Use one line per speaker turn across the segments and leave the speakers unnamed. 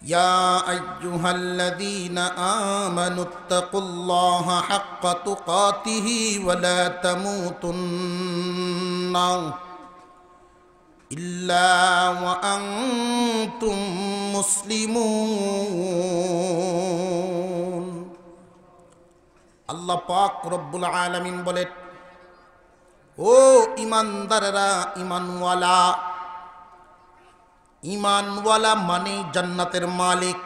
يا أيها الذين آمنوا اتقوا الله حق تقاته ولا تموتن إلا وأنتم مسلمون আল্লাহ পাক রব্বুল আলামিন বলেন, ও ইমানদাররা, ইমানওয়ালা মানে জান্নাতের মালিক।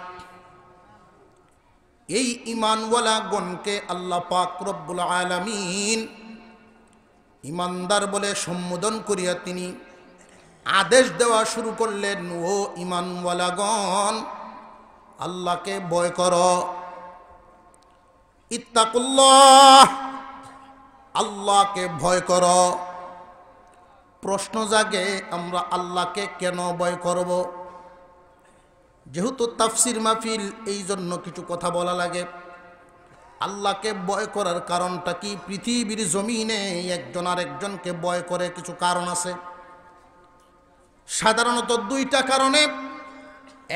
এই ইমানওয়ালা গণকে আল্লাহ পাক রব্বুল আলামিন ইমানদার বলে সম্বোধন করিয়া তিনি আদেশ দেওয়া শুরু করলেন, ও ইমানওয়ালাগণ, আল্লাহকে ভয় করো। ইত্তাকুল্লাহ, আল্লাহকে ভয় করো। প্রশ্ন জাগে, আমরা আল্লাহকে কেন ভয় করব? যেহেতু তাফসির মাহফিল, এই জন্য কিছু কথা বলা লাগে। আল্লাহকে ভয় করার কারণটা কি? পৃথিবীর জমিনে একজন আরেকজনকে ভয় করে কিছু কারণ আছে। সাধারণত দুইটা কারণে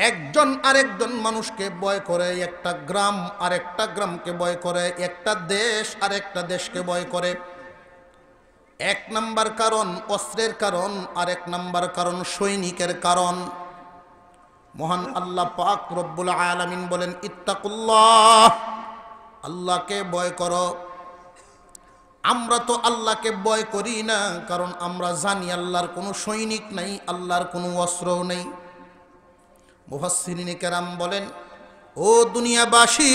একজন আরেকজন মানুষকে ভয় করে। একটা গ্রাম আরেকটা গ্রামকে ভয় করে, একটা দেশ আরেকটা দেশকে ভয় করে। এক নাম্বার কারণ অস্ত্রের কারণ, আর এক নাম্বার কারণ সৈনিকের কারণ। মহান আল্লাহ পাক রব্বুল আলামিন বলেন, ইত্তাকুল্লাহ, আল্লাহকে ভয় করো। আমরা তো আল্লাহকে ভয় করি না, কারণ আমরা জানি আল্লাহর কোনো সৈনিক নাই, আল্লাহর কোনো অস্ত্রও নেই। মুফাসসিরিনে কেরাম বলেন, ও দুনিয়াবাসী,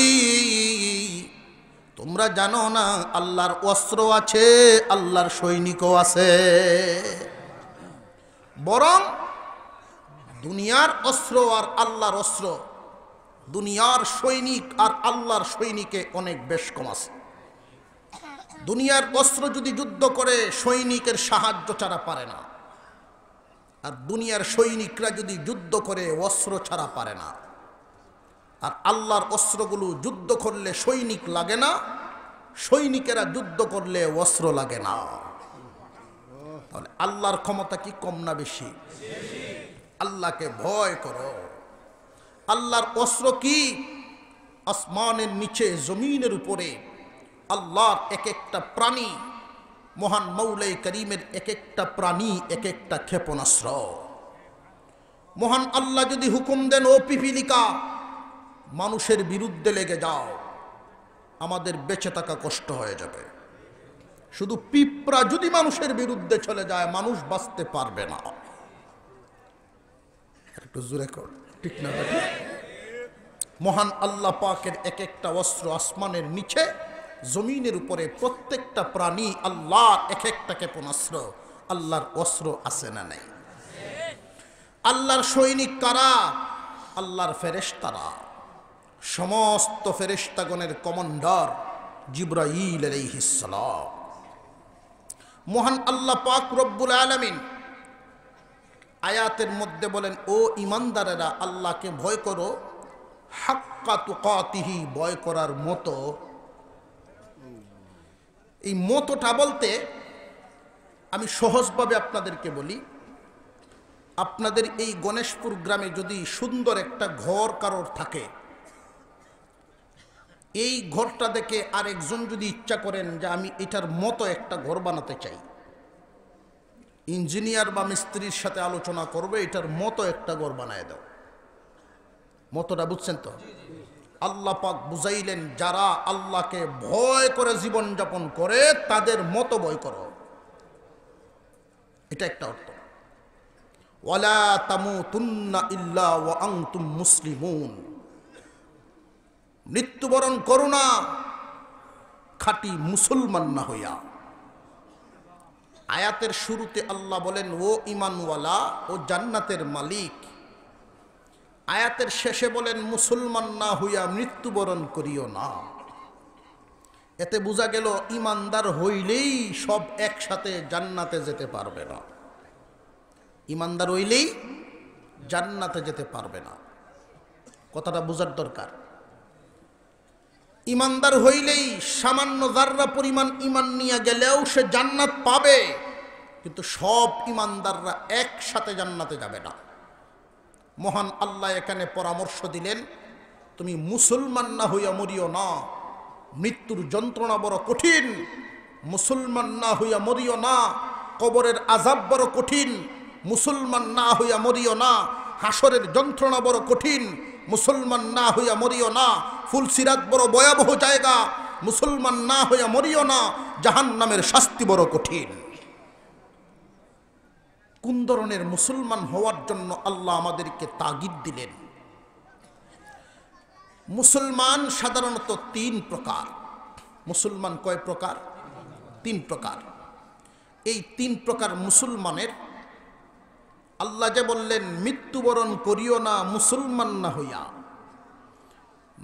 তোমরা জানো না আল্লাহর অস্ত্র আছে, আল্লাহর সৈনিকও আছে। বরং দুনিয়ার অস্ত্র আর আল্লাহর অস্ত্র, দুনিয়ার সৈনিক আর আল্লাহর সৈনিকে অনেক বেশ কম আছে। দুনিয়ার অস্ত্র যদি যুদ্ধ করে, সৈনিকের সাহায্য ছাড়া পারে না। আর দুনিয়ার সৈনিকরা যদি যুদ্ধ করে, অস্ত্র ছাড়া পারে না। আর আল্লাহর অস্ত্রগুলো যুদ্ধ করলে সৈনিক লাগে না, সৈনিকেরা যুদ্ধ করলে অস্ত্র লাগে না। তাহলে আল্লাহর ক্ষমতা কি কম না বেশি? আল্লাহকে ভয় করো। আল্লাহর অস্ত্র কি? আসমানের নিচে, জমিনের উপরে আল্লাহর এক একটা প্রাণী, মহান মৌলাই করিমের এক একটা প্রাণী এক একটা ক্ষেপণাস্ত্র। মহান আল্লাহ যদি হুকুম দেন, ও পিপিলিকা, মানুষের বিরুদ্ধে লেগে যাও, আমাদের বেঁচে থাকা কষ্ট হয়ে যাবে। শুধু পিঁপড়া যদি মানুষের বিরুদ্ধে চলে যায়, মানুষ বাঁচতে পারবে না। একটু জোরে কর, ঠিক না? মহান আল্লাহ পাকের এক একটা অস্ত্র, আসমানের নিচে জমিনের উপরে প্রত্যেকটা প্রাণী আল্লাহর এক একটা ক্ষেপণাস্ত্র। আল্লাহর অস্ত্র আছে না নাই? আল্লাহর সৈনিক কারা? আল্লাহর ফেরেশতারা। সমস্ত ফেরেশতাগণের কমান্ডার জিবরাইল আলাইহিস সালাম। মহান আল্লাহ পাক রব্বুল আলামিন আয়াতের মধ্যে বলেন, ও ইমানদারেরা, আল্লাহকে ভয় করো হাক্কা তুকাতিহি, ভয় করার মতো। এই মতোটা বলতে আমি সহজভাবে আপনাদেরকে বলি, আপনাদের এই গণেশপুর গ্রামে যদি সুন্দর একটা ঘর কারোর থাকে, এই ঘরটা দেখে আরেকজন যদি ইচ্ছা করেন যে আমি এটার মতো একটা ঘর বানাতে চাই, ইঞ্জিনিয়ার বা মিস্ত্রির সাথে আলোচনা করবে, এটার মতো একটা ঘর বানায় দাও। মতোটা বুঝছেন তো? আল্লাহ পাক বুঝাইলেন, যারা আল্লাহকে ভয় করে জীবন যাপন করে, তাদের মতো ভয় করো। এটা একটা অর্থ। ওয়ালা তামুতুন্না ইল্লা ওয়া আনতুম মুসলিমুন, মৃত্যুবরণ করো না খাঁটি মুসলমান না হইয়া। আয়াতের শুরুতে আল্লাহ বলেন, ও ঈমানওয়ালা, ও জান্নাতের মালিক। আয়াতের শেষে বলেন, মুসলমান না হইয়া মৃত্যুবরণ করিও না। এতে বোঝা গেল ঈমানদার হইলেই সব একসাথে জান্নাতে যেতে পারবে না। ঈমানদার হইলেই জান্নাতে যেতে পারবে না, কথাটা বোঝার দরকার। ঈমানদার হইলেই সামান্য যাররা পরিমাণ ঈমান নিয়ে গেলেও সে জান্নাত পাবে, কিন্তু সব ঈমানদাররা একসাথে জান্নাতে যাবে না। মহান আল্লাহ এখানে পরামর্শ দিলেন, তুমি মুসলমান না হইয়া মরিও না, মৃত্যুর যন্ত্রণা বড় কঠিন। মুসলমান না হইয়া মরিও না, কবরের আযাব বড় কঠিন। মুসলমান না হইয়া মরিও না, হাসরের যন্ত্রণা বড় কঠিন। মুসলমান না হইয়া মরিও না, ফুলসিরাত বড় ভয়াবহ জায়গা। মুসলমান না হইয়া মরিও না, জাহান্নামের শাস্তি বড় কঠিন। কোন ধরনের মুসলমান হওয়ার জন্য আল্লাহ আমাদেরকে তাগিদ দিলেন? মুসলমান সাধারণত তিন প্রকার। মুসলমান কয় প্রকার? তিন প্রকার। এই তিন প্রকার মুসলমানের আল্লাহ যে বললেন, মৃত্যুবরণ করিও না মুসলমান না হইয়া।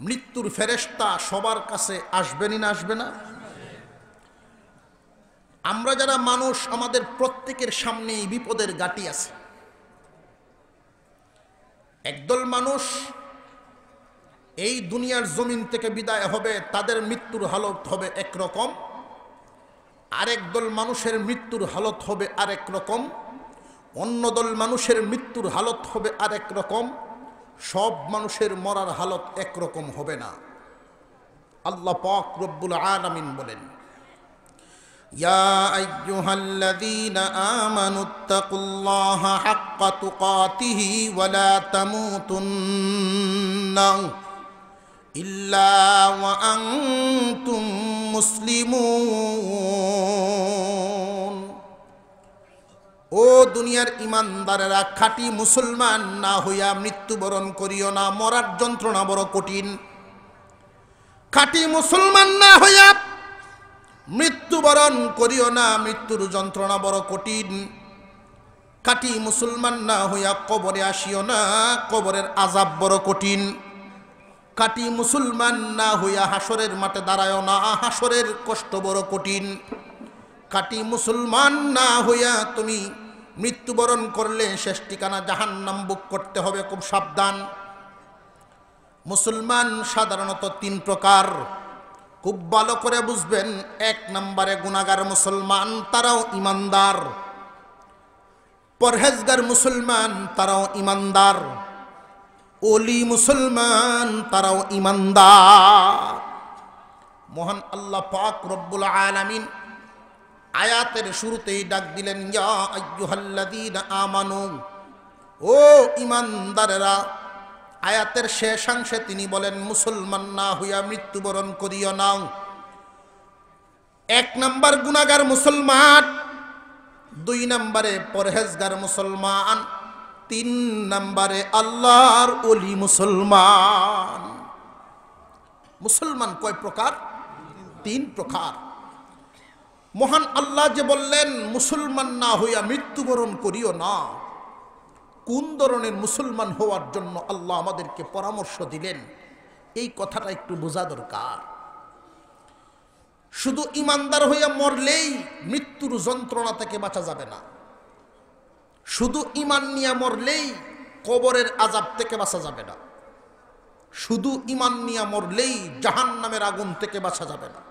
মৃত্যুর ফেরেশতা সবার কাছে আসবেনই না আসবে না? আমরা যারা মানুষ, আমাদের প্রত্যেকের সামনে এই বিপদের গাঁটি আছে। একদল মানুষ এই দুনিয়ার জমিন থেকে বিদায় হবে, তাদের মৃত্যুর হালত হবে একরকম। আরেক দল মানুষের মৃত্যুর হালত হবে আরেক রকম। অন্য দল মানুষের মৃত্যুর হালত হবে আরেক রকম। সব মানুষের মরার হালত একরকম হবে না। আল্লাহ পাক রব্বুল আলামিন বলেন, ইয়া আইয়ুহাল্লাযীনা আমানুত্তাকুল্লাহা হাক্কা তুকাতিহি ওয়া লা তামুতুন্না ইল্লা ওয়া আনতুম মুসলিমুন। ও দুনিয়ার ইমানদারেরা, খাঁটি মুসলমান না হইয়া মৃত্যুবরণ করিও না, মরার যন্ত্রণা বড় কঠিন। খাঁটি মুসলমান না হইয়া মৃত্যুবরণ করিও না, মৃত্যুর যন্ত্রণা বড় কঠিন। খাঁটি মুসলমান না হইয়া কবরে আসিও না, কবরের আযাব বড় কঠিন। খাঁটি মুসলমান না হইয়া হাসরের মাঠে দাঁড়ায়ও না, হাসরের কষ্ট বড় কঠিন। খাঁটি মুসলমান না হইয়া তুমি মৃত্যুবরণ করলে শেষ ঠিকানা জাহান্নাম ভোগ করতে হবে, খুব সাবধান। মুসলমান সাধারণত তিন প্রকার, খুব ভালো করে বুঝবেন। এক নম্বরে গুনাহগার মুসলমান, তারাও ইমানদার। পরহেজগার মুসলমান, তারাও ইমানদার। ওলি মুসলমান, তারাও ইমানদার। মহান আল্লাহ পাক রব্বুল আলামিন আয়াতের শুরুতেই ডাক দিলেন, ইয়া আইয়ুহাল্লাযীনা আমানু, ও ইমানদারেরা। আয়াতের শেষাংশে তিনি বলেন, মুসলমান না হইয়া মৃত্যুবরণ করিও না। এক নাম্বার গুনাহগার মুসলমান, দুই নম্বরে পরহেজগার মুসলমান, তিন নম্বরে আল্লাহর ওলি মুসলমান। মুসলমান কয় প্রকার? তিন প্রকার। মহান আল্লাহ যে বললেন, মুসলমান না হইয়া মৃত্যুবরণ করিও না, কোন ধরনের মুসলমান হওয়ার জন্য আল্লাহ আমাদেরকে পরামর্শ দিলেন, এই কথাটা একটু বোঝা দরকার। শুধু ইমানদার হইয়া মরলেই মৃত্যুর যন্ত্রণা থেকে বাঁচা যাবে না। শুধু ঈমান নিয়ে মরলেই কবরের আযাব থেকে বাঁচা যাবে না। শুধু ঈমান নিয়ে মরলেই জাহান্নামের আগুন থেকে বাঁচা যাবে না।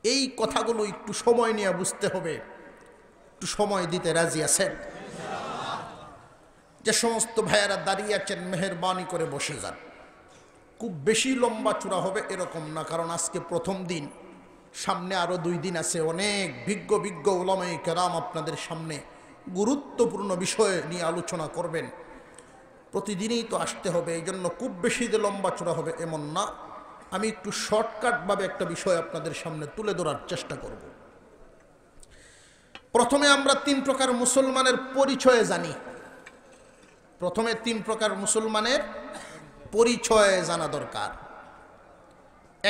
এই কথাগুলো একটু সময় নিয়ে বুঝতে হবে। একটু সময় দিতে রাজি আছেন? যে সমস্ত ভাইয়েরা দাঁড়িয়ে আছেন, মেহেরবানি করে বসে যান। খুব বেশি লম্বা চূড়া হবে এরকম না, কারণ আজকে প্রথম দিন, সামনে আরো 2 দিন আছে। অনেক বিজ্ঞ উলামায়ে কেরাম আপনাদের সামনে গুরুত্বপূর্ণ বিষয় নিয়ে আলোচনা করবেন। প্রতিদিনই তো আসতে হবে, এই জন্য খুব বেশি যে লম্বা চূড়া হবে এমন না। আমি একটু শর্টকাটভাবে একটা বিষয় আপনাদের সামনে তুলে ধরার চেষ্টা করব। প্রথমে আমরা 3 প্রকার মুসলমানের পরিচয় জানি। প্রথমে 3 প্রকার মুসলমানের পরিচয় জানা দরকার।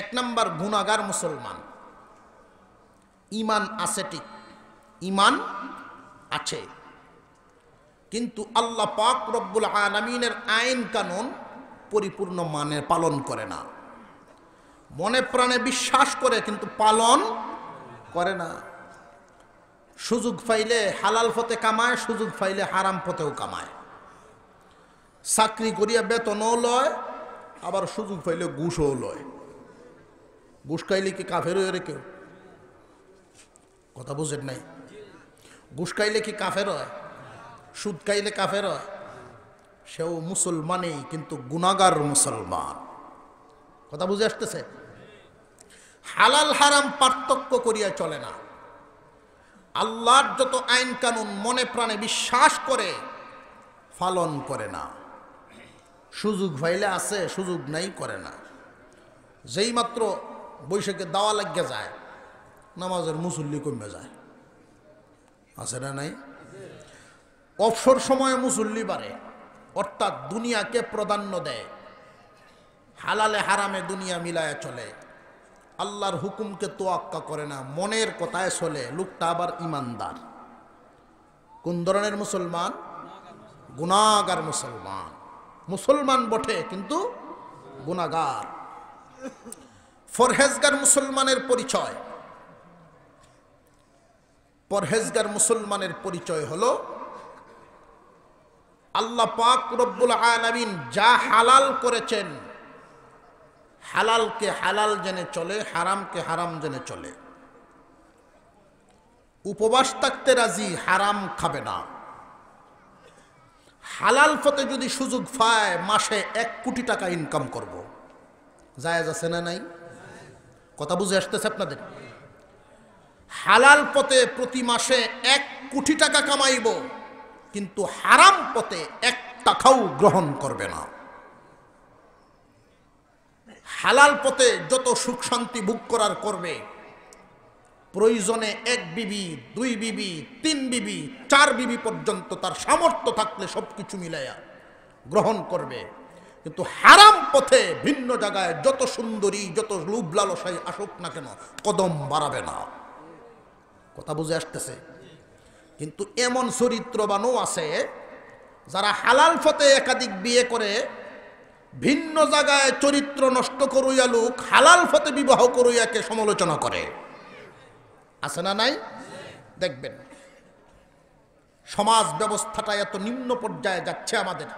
1 নাম্বার গুনাহগার মুসলমান। ঈমান আছে, ঠিক ঈমান আছে, কিন্তু আল্লাহ পাক রব্বুল আলামিনের আইন কানুন পরিপূর্ণ মানে পালন করে না। মনে প্রাণে বিশ্বাস করে কিন্তু পালন করে না। সুযোগ পাইলে হালাল পথে কামায়, সুযোগ পাইলে হারাম পথেও কামায়। চাকরি করিয়া বেতনও লয়, আবার সুযোগ পাইলে ঘুষও লয়। ঘুষ খাইলে কি কাফের হয়ে রে কেউ? কথা বুঝেন নাই? ঘুষ খাইলে কি কাফের হয়? সুদ খাইলে কাফের হয়? সেও মুসলমানই, কিন্তু গুনাহগার মুসলমান। কথা বুঝে আসতেছে? হালাল হারাম পার্থক্য করিয়া চলে না। আল্লাহর যত আইন কানুন মনে প্রাণে বিশ্বাস করে পালন করে না। সুযোগ পাইলে আছে, সুযোগ নাই করে না। যেই মাত্র বৈশাখে দাওয়া লাগিয়ে যায়, নামাজের মুসল্লি কমে যায়। আছে না নাই? অবসর সময়ে মুসল্লি বাড়ে, অর্থাৎ দুনিয়াকে প্রাধান্য দেয়, হালালে হারামে দুনিয়া মিলায় চলে, আল্লাহর হুকুমকে তোয়াক্কা করে না, মনের কথায় চলে। লোকটা আবার ইমানদার। কোন ধরনের মুসলমান? গুনাহগার মুসলমান। মুসলমান বটে কিন্তু গুনাহগার। পরহেজগার মুসলমানের পরিচয়, পরহেজগার মুসলমানের পরিচয় হলো আল্লাহ পাক রব্বুল আলামিন যা হালাল করেছেন, হালালকে হালাল জেনে চলে, হারামকে হারাম জেনে চলে। উপবাস থাকতে রাজি, হারাম খাবে না। হালাল পথে যদি সুযোগ পায় মাসে 1 কোটি টাকা ইনকাম করব, জায়েজ আছে না নাই? কথা বুঝে আসতেছে আপনাদের? হালাল পথে প্রতি মাসে 1 কোটি টাকা কামাইব, কিন্তু হারাম পথে 1 টাকাও গ্রহণ করবে না। হালাল পথে যত সুখ শান্তি ভোগ করার করবে, প্রয়োজনে 1 বিবি, 2 বিবি, 3 বিবি, 4 বিবি পর্যন্ত তার সামর্থ্য থাকলে সবকিছু মিলাইয়া গ্রহণ করবে। কিন্তু হারাম পথে ভিন্ন জায়গায় যত সুন্দরী, যত লোভ লালসায় আসুক না কেন, কদম বাড়াবে না। কথা বুঝে আসতেছে? কিন্তু এমন চরিত্রবানও আছে যারা হালাল পথে একাধিক বিয়ে করে, ভিন্ন জায়গায় চরিত্র নষ্ট করিয়া লোক হালাল পথে বিবাহ করিয়াকে সমালোচনা করে। আছে না নাই? দেখবেন সমাজ ব্যবস্থাটা এত নিম্ন পর্যায়ে যাচ্ছে আমাদের,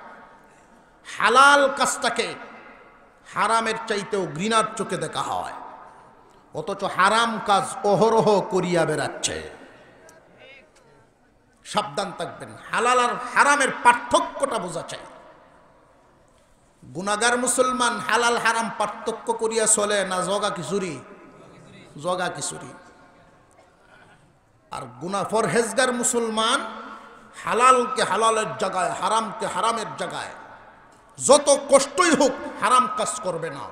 হালাল কাজটাকে হারামের চাইতেও ঘৃণার চোখে দেখা হয়, অথচ হারাম কাজ অহরহ করিয়া বেড়াচ্ছে। সাবধান থাকবেন, হালাল আর হারামের পার্থক্যটা বোঝা চাই। গুনাহগার মুসলমান হালাল হারাম পার্থক্য করিয়া চলে না, জগা কিশোরী, জগা কিশোরী। আর পরহেজগার মুসলমান হালালকে হালালের জায়গায়, হারামকে হারামের জায়গায়, যত কষ্টই হোক হারাম কাজ করবে না।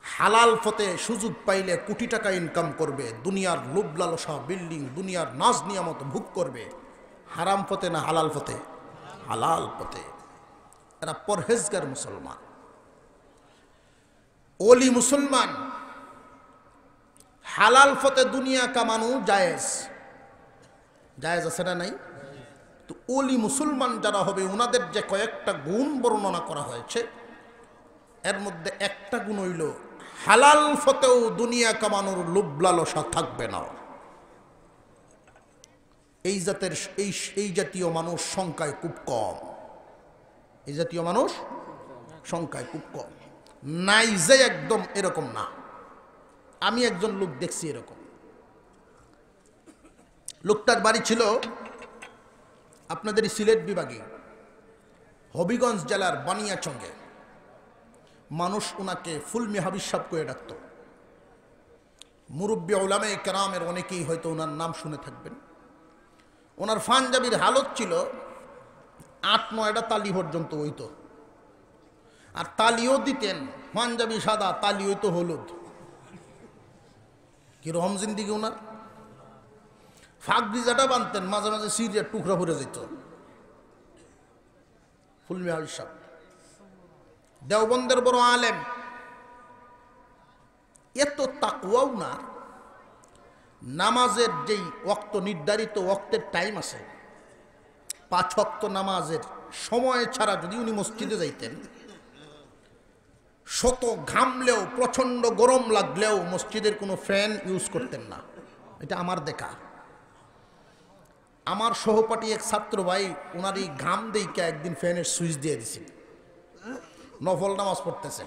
হালাল পথে সুযোগ পাইলে কোটি টাকা ইনকাম করবে, দুনিয়ার লোভ লালসা, বিল্ডিং, দুনিয়ার নাজ নিয়ামত ভোগ করবে। হারাম পথে না হালাল পথে? হালাল পথে। এরা পরহেজগার মুসলমান। ওলি মুসলমান, হালাল পথে দুনিয়া কামানো জায়েজ, জায়েজ আছে না নাই? তো ওলি মুসলমান যারা হবে ওনাদের যে কয়েকটা গুণ বর্ণনা করা হয়েছে, এর মধ্যে একটা গুণ হইল হালাল পথেও দুনিয়া কামানোর লোভ লালসা থাকবে না। এই জাতীয় মানুষ সংখ্যায় খুব কম। এই জাতীয় মানুষ সংখ্যায় খুব কম। নাই যে একদম এরকম না। আমি একজন লোক দেখছি এরকম। লোকটার বাড়ি ছিল আপনাদের সিলেট বিভাগে হবিগঞ্জ জেলার বানিয়াচঙ্গে। মানুষ ওনাকে ফুলমি হাবিজ সাহেব করে ডাকত। মুরব্বী উলামায়ে কেরামের অনেকেই হয়তো ওনার নাম শুনে থাকবেন। ওনার পাঞ্জাবির হালত ছিল 8-9টা তালি পর্যন্ত হইতো, আর তালিও দিতেন। পাঞ্জাবি সাদা, তালি হইতো হলুদ। কিরকম জিন্দিগি ওনার! ফাঁক ভিজাটা বানতেন, মাঝে মাঝে সিরিয়ার টুকরা ভরে যেত। ফুলমি হাবিজ সাহেব দেওবন্দের বড় আলেম। এত তাকওয়াও না। নামাজের যেই ওয়াক্ত, নির্ধারিত ওয়াক্তের টাইম আছে, 5 ওয়াক্ত নামাজের সময় ছাড়া যদি উনি মসজিদে যাইতেন, শত ঘামলেও, প্রচন্ড গরম লাগলেও মসজিদের কোনো ফ্যান ইউজ করতেন না। এটা আমার দেখা। আমার সহপাঠী এক ছাত্র ভাই, ওনার এই ঘাম দেইকা একদিন ফ্যানের সুইচ দিয়ে দিছে। নফল নামাজ পড়তেছে,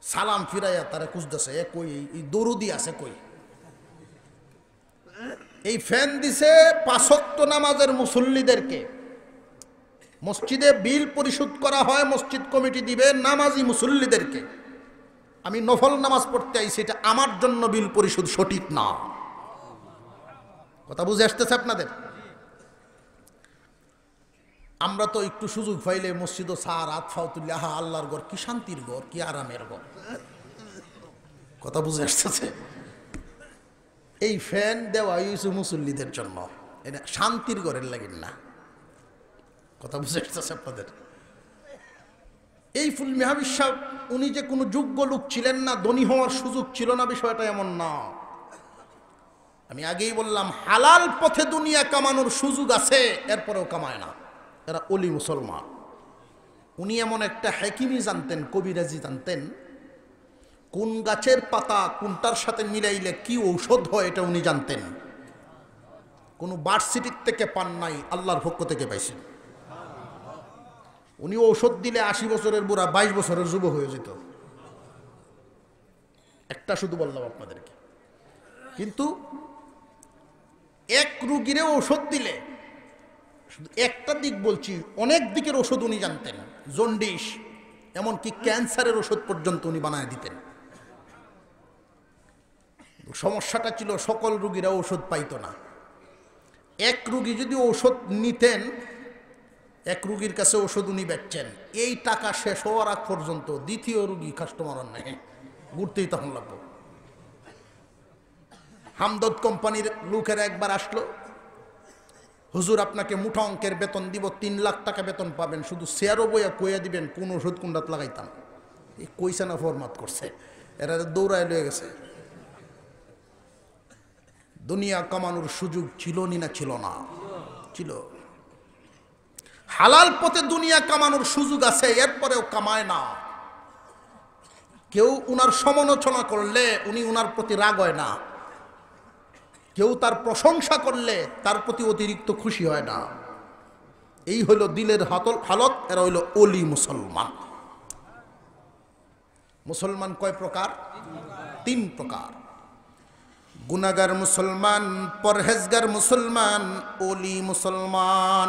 সালাম ফিরাইয়া তারা খুঁজতেছে, কই এই দরুদি আছে কই। এই ফ্যান দিছে 5 ওয়াক্ত নামাজের মুসল্লিদেরকে, মসজিদে বিল পরিশোধ করা হয়, মসজিদ কমিটি দিবে নামাজি মুসল্লিদেরকে। আমি নফল নামাজ পড়তে আইছি, এটা আমার জন্য বিল পরিশোধ সঠিক না। কথা বুঝে আসতেছে আপনাদের? আমরা তো একটু সুযোগ পাইলে মসজিদ ও সার হাত ফাও তুললে, আহা আল্লাহর ঘর, কি শান্তির ঘর, কি আরামের ঘর। কথা বুঝে আসতেছে? এই ফ্যান দেওয়া হয়েছে মুসল্লিদের জন্য, এটা শান্তির ঘরের লাগেন না। কথা বুঝে আসতেছে আপনাদের? এই ফুল মেহাবি সাহেব উনি যে কোনো যোগ্য লোক ছিলেন না, ধনী হওয়ার সুযোগ ছিল না, বিষয়টা এমন না। আমি আগেই বললাম, হালাল পথে দুনিয়া কামানোর সুযোগ আছে, এরপরেও কামায় না। এরা অলি মুসলমান। উনি এমন একটা হাকিমি জানতেন, কবিরাজি জানতেন, কোন গাছের পাতা কোনটার সাথে মিলাইলে কি ঔষধ হয় এটা উনি জানতেন। কোনো ভার্সিটির থেকে পান নাই, আল্লাহর পক্ষ থেকে পাইছেন। উনি ঔষধ দিলে 80 বছরের বুড়া 22 বছরের যুবক হয়ে যেত। একটা শুধু বললাম আপনাদেরকে। কিন্তু এক রুগীরে ঔষধ দিলে, শুধু একটা দিক বলছি, অনেক দিকের ওষুধ উনি জানতেন। জন্ডিস, এমনকি ক্যান্সারের ওষুধ পর্যন্ত উনি বানায় দিতেন। সমস্যাটা ছিল সকল রুগীরা ঔষধ পাইতো না। এক রুগী যদি ঔষধ নিতেন, এক রুগীর কাছে ওষুধ উনি বেচছেন, এই টাকা শেষ হওয়ার আগ পর্যন্ত দ্বিতীয় রুগী কাস্টমার নাই, ঘুরতেই তখন লাগলো। হামদর্দ কোম্পানির লোকেরা একবার আসলো, হুজুর আপনাকে মুঠা অঙ্কের বেতন দিব, 3 লাখ টাকা বেতন পাবেন, শুধু শেয়ারও বইয়া কইয়া দিবেন কোন ওষুধ কোনটাত লাগাইতাম। এই কইসা না ফরমাত করছে, এরা দৌড়ায় লয়ে গেছে। দুনিয়া কামানোর সুযোগ ছিল না ছিল না? ছিল। হালাল পথে দুনিয়া কামানোর সুযোগ আছে, এরপরেও কামায় না। কেউ উনার সমালোচনা করলে উনি উনার প্রতি রাগ হয় না, কেউ তার প্রশংসা করলে তার প্রতি অতিরিক্ত খুশি হয় না। এই হইল দিলের হালত। এরা হইল অলি মুসলমান। মুসলমান কয় প্রকার? 3 প্রকার। গুনাহগার মুসলমান, পরহেজগার মুসলমান, অলি মুসলমান।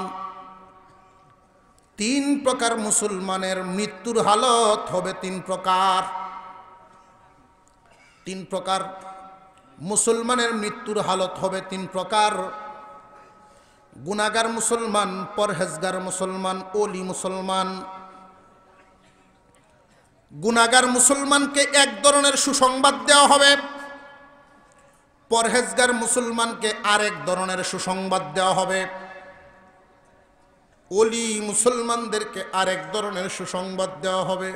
3 প্রকার মুসলমানের মৃত্যুর হালত হবে 3 প্রকার। 3 প্রকার মুসলমানের মৃত্যুর হালত হবে 3 প্রকার। গুনাহগার মুসলমান, পরহেজগার মুসলমান, অলি মুসলমান। গুনাহগার মুসলমানকে এক ধরনের সুসংবাদ দেওয়া হবে, পরহেজগার মুসলমানকে আরেক ধরনের সুসংবাদ দেওয়া হবে, অলি মুসলমানদেরকে আরেক ধরনের সুসংবাদ দেওয়া হবে।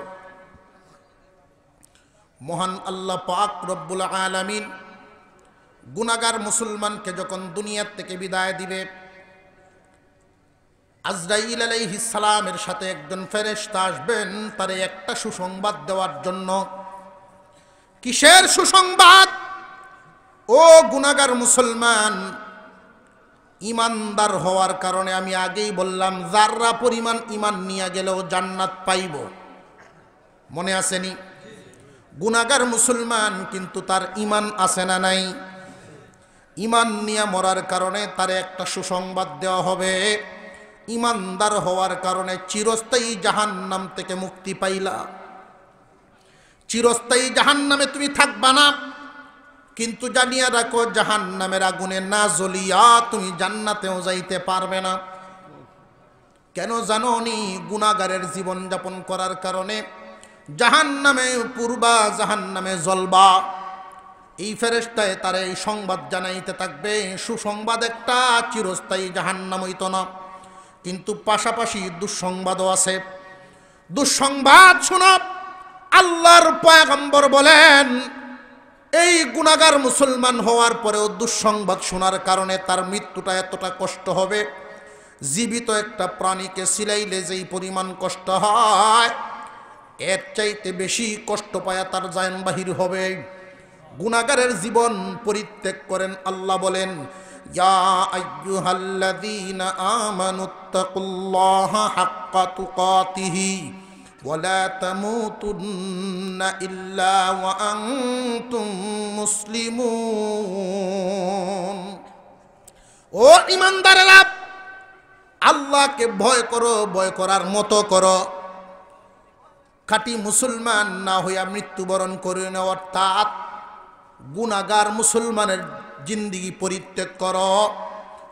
মহান আল্লাহ পাক রব্বুল আলামিন গুনাহগার মুসলমানকে যখন দুনিয়ার থেকে বিদায় দিবে, আজরাইল আলাইহিস সালামের সাথে একজন ফেরেশতা আসবেন তারে একটা সুসংবাদ দেওয়ার জন্য। কিসের সুসংবাদ? ও গুনাহগার মুসলমান, ইমানদার হওয়ার কারণে আমি আগেই বললাম, যাররা পরিমাণ ইমান নিয়ে গেলেও জান্নাত পাইব। মনে আসেনি? গুনাহগার মুসলমান কিন্তু তার ইমান আছে না নাই? ইমান নিয়ে মরার কারণে তার একটা সুসংবাদ দেওয়া হবে, ইমানদার হওয়ার কারণে চিরস্থায়ী জাহান্নাম থেকে মুক্তি পাইলা। চিরস্থায়ী জাহান্নামে তুমি থাকবা না, কিন্তু জানিয়ে রাখো জাহান্নামের আগুনে না জ্বলিয়া তুমি জান্নাতেও যাইতে পারবে না। কেন জানো নি? গুনাহগারের জীবন যাপন করার কারণে জাহান্নামে পূর্বা, জাহান্নামে জ্বলবা। এই ফেরেশতায় তার এই সংবাদ জানাইতে থাকবে। সুসংবাদ একটা, চিরস্থায়ী জাহান্নাম হইত না, কিন্তু পাশাপাশি দুঃসংবাদও আছে। দুঃসংবাদ শোনো, আল্লাহর পয়গম্বর বলেন, এই গুনাহগার মুসলমান হওয়ার পরেও দুঃসংবাদ শোনার কারণে তার মৃত্যুটা এতটা কষ্ট হবে, জীবিত একটা প্রাণীকে সিলাইলে যেই পরিমাণ কষ্ট হয়, এর চাইতে বেশি কষ্ট পায়া তার জান বাহির হবে। গুনাহগারের জীবন পরিত্যাগ করেন। আল্লাহ বলেন, ইয়া আইয়ুহাল্লাযীনা আমানুত্তাকুল্লাহা হাক্কা তুকাতিহি ওয়া লা তামুতুন্না ইল্লা ওয়া আনতুম মুসলিমুন। ও ঈমানদারেরা, আল্লাহকে ভয় করো, ভয় করার মতো করো। খাঁটি মুসলমান না হইয়া মৃত্যুবরণ করে না, অর্থাৎ গুনাহগার মুসলমানের জিন্দেগি পরিত্যাগ করো।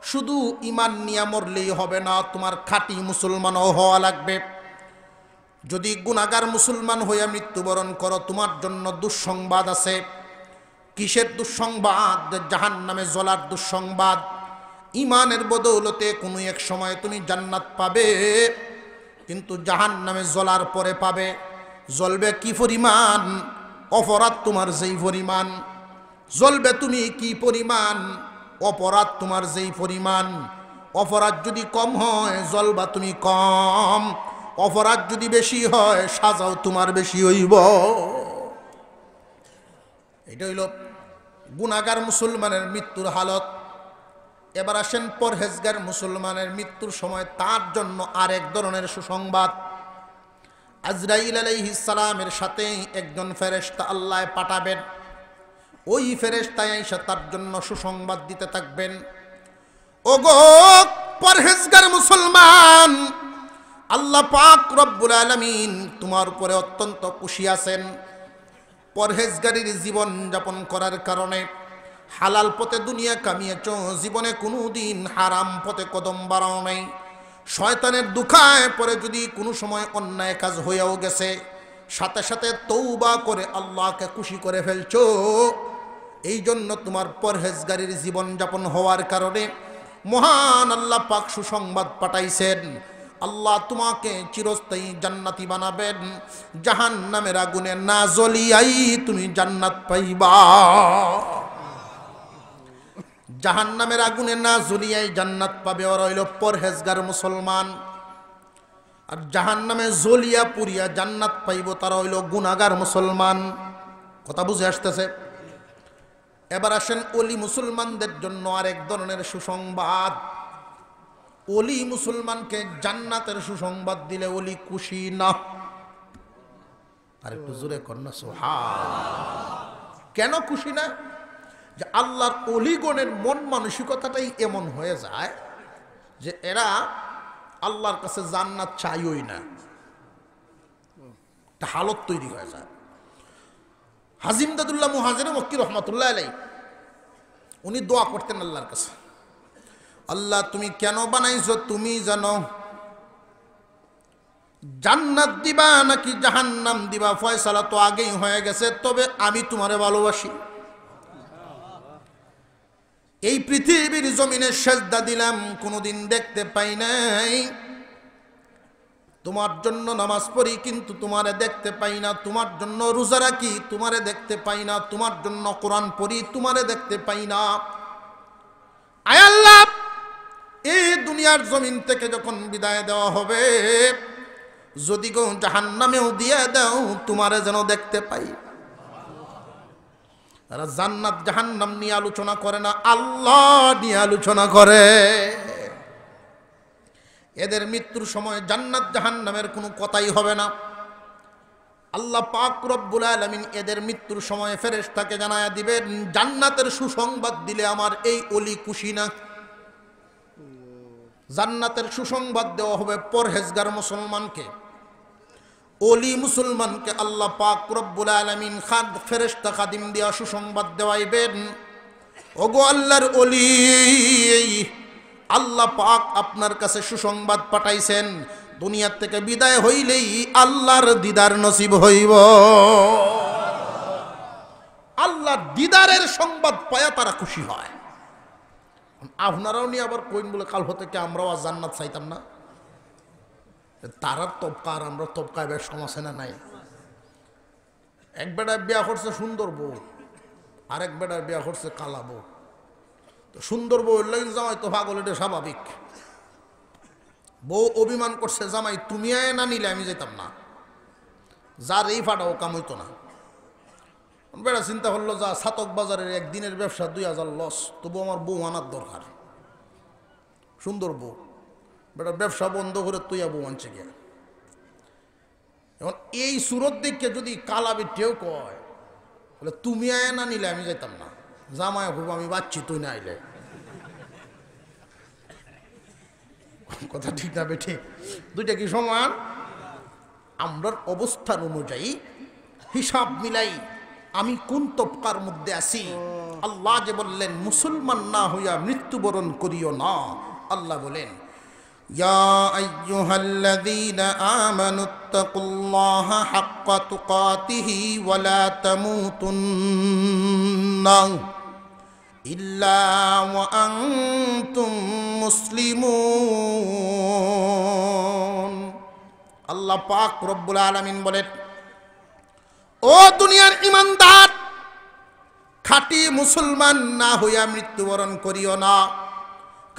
শুধু ঈমান নিয়ে মরলেই হবে না, তোমার খাঁটি মুসলমানও হওয়া লাগবে। যদি গুনাহগার মুসলমান হইয়া মৃত্যুবরণ করো, তোমার জন্য দুঃসংবাদ আছে। কিসের দুঃসংবাদ? জাহান্নামে জ্বলার দুঃসংবাদ। ঈমানের বদৌলতে কোনো এক সময় তুমি জান্নাত পাবে, কিন্তু জাহান্নামে জ্বলার পরে পাবে। জ্বলবে কি পরিমাণ? অপরাধ তোমার যেই পরিমাণ, জ্বলবে তুমি কি পরিমাণ, অপরাধ তোমার যেই পরিমাণ। অপরাধ যদি কম হয় জ্বলবা তুমি কম, অপরাধ যদি বেশি হয় সাজাও তোমার বেশি হইব। এটা হইল গুনাহগার মুসলমানের মৃত্যুর হালত। এবার আসেন পরহেজগার মুসলমানের মৃত্যুর সময় তার জন্য আরেক ধরনের সুসংবাদ। আজরাইল আলাইহিস সালামের সাথে একজন ফেরেশতা আল্লাহ পাঠাবেন। ওই ফেরেশতা এসে তার জন্য সুসংবাদ দিতে থাকবেন। ওগো পরহেজগার মুসলমান, আল্লাহ পাক রব্বুল আলামিন তোমার উপরে অত্যন্ত খুশি আছেন। পরহেজগারির জীবন যাপন করার কারণে হালাল পথে দুনিয়া কামিয়েছ, জীবনে কোনো দিন হারাম পথে কদম বাড়াও নাই। শয়তানের দুখায় পরে যদি কোনো সময় অন্যায় কাজ হয়েও গেছে, সাথে সাথে তৌবা করে আল্লাহকে খুশি করে ফেলছো। এই জন্য তোমার পরহেজগারির জীবন যাপন হওয়ার কারণে মহান আল্লাহ পাক সুসংবাদ পাঠাইছেন। আল্লাহ তোমাকে চিরস্থায়ী জান্নাতি বানাবেন, জাহান্নামের আগুনে না জ্বলিয়াই তুমি জান্নাত পাইবা। জাহান্নামের আগুনে না জ্বলিয়াই জান্নাত পাবে ওরা হইল পরহেজগার মুসলমান। আর জাহান্নামে জ্বলিয়া পুরিয়া জান্নাত পাইব তারা হইল গুনাহগার মুসলমান। কথা বুঝে আসতেছে? এবার আসেন ওলি মুসলমানদের জন্য আরেক ধরনের সুসংবাদ। ওলি মুসলমানকে জান্নাতের সুসংবাদ দিলে ওলি খুশি না? আরেকটু জোরে কন্যা সুবহান। কেন খুশি না? যে আল্লাহর ওলিগণের মন মানসিকতাটাই এমন হয়ে যায় যে এরা আল্লাহর কাছে জান্নাত চাইই না, একটা হালত তৈরি হয়ে যায়। হাজিম দাদুল্লাহ মুহাজির মক্কি রহমাতুল্লাহ আলাইহি উনি দোয়া করতেন আল্লাহর কাছে, আল্লাহ তুমি কেন বানাইছো তুমি জানো, জান্নাত দিবা নাকি জাহান্নাম দিবা ফয়সালা তো আগেই হয়ে গেছে, তবে আমি তোমারে ভালোবাসি। এই পৃথিবীর জমিনে সেজদা দিলাম, কোনোদিন দেখতে পাই নাই। তোমার জন্য নামাজ পড়ি কিন্তু তোমারে দেখতে পাই না, তোমার জন্য রোজা রাখি তোমারে দেখতে পাই না, তোমার জন্য কোরআন পড়ি তোমারে দেখতে পাই না। আয় আল্লাহ, এই দুনিয়ার জমিন থেকে যখন বিদায় দেওয়া হবে, যদি গো জাহান্নামেও দিয়ে দাও তোমারে যেন দেখতে পাই। তারা জান্নাত জাহান্নাম নিয়ে আলোচনা করে না, আল্লাহ নিয়ে আলোচনা করে। এদের মৃত্যুর সময় জান্নাত জাহান্নামের কোনো কথাই হবে না। আল্লাহ পাক রব্বুল আলামিন এদের মৃত্যুর সময় ফেরেশতাকে জানায়া দিবেন, জান্নাতের সুসংবাদ দিলে আমার এই ওলি খুশি না। জান্নাতের সুসংবাদ দেওয়া হবে পরহেজগার মুসলমানকে, ওলি মুসলমানকে আল্লাহ পাক রব্বুল আলামিন ফেরেশতা খাদিম দিয়া সুসংবাদ দেওয়াইবেন, ওগো আল্লাহর ওলি, আল্লাহ পাক আপনার কাছে সুসংবাদ পাঠাইছেন, দুনিয়া থেকে বিদায় হইলেই আল্লাহর দিদার নসিব হইব। আল্লাহর দিদারের সংবাদ পায়া তারা খুশি হয়। আপনারাও নিয়ে আবার কইন বলে কাল হতে কি আমরাও আর জান্নাত চাইতাম না? তারার তবকা আর আমরা তবকায় বেশ সমস্যা না নাই। এক বেটার বিয়া করছে সুন্দর বউ, আরেক বেটার বিয়া করছে কালা বউ। তো সুন্দর বউ লাইন জামাই তো পাগল, এটা স্বাভাবিক। বউ অভিমান করছে, জামাই তুমি না নিলে আমি যেতাম না, যার এই ফাটাও কাম হইতো না। বেটা চিন্তা করলো, যা ছাতক বাজারের একদিনের ব্যবসা 2000 লস, তবু আমার বউ আনার দরকার। সুন্দর বউ, বেটা ব্যবসা বন্ধ করে তুইয়া বউ আনছে গিয়া। এখন এই সুরত দিককে যদি কালাবি টেও কয়, বলে তুমি আয় না নিলে আমি যেতাম না, জামাই হবো আমি বাচ্চি তুই না আইলে। কথা ঠিক না বেঠে? দুইটা কি সমান? আমরার অবস্থান অনুযায়ী হিসাব মিলাই আমি কোন তবকার মধ্যে আছি। আল্লাহ যে বললেন মুসলমান না হইয়া মৃত্যুবরণ করিও না, আল্লাহ বলেন ইয়া আইয়ুহাল্লাযীনা আমানুত্তাকুল্লাহা হাক্কা তুকাতিহি ওয়া লা তামুতুন্না ইল্লা ওয়া আনতুম মুসলিমুন। আল্লাহ পাক রব্বুল আলামিন বলেন, ও দুনিয়ার ইমানদার, খাঁটি মুসলমান না হইয়া মৃত্যুবরণ করিও না।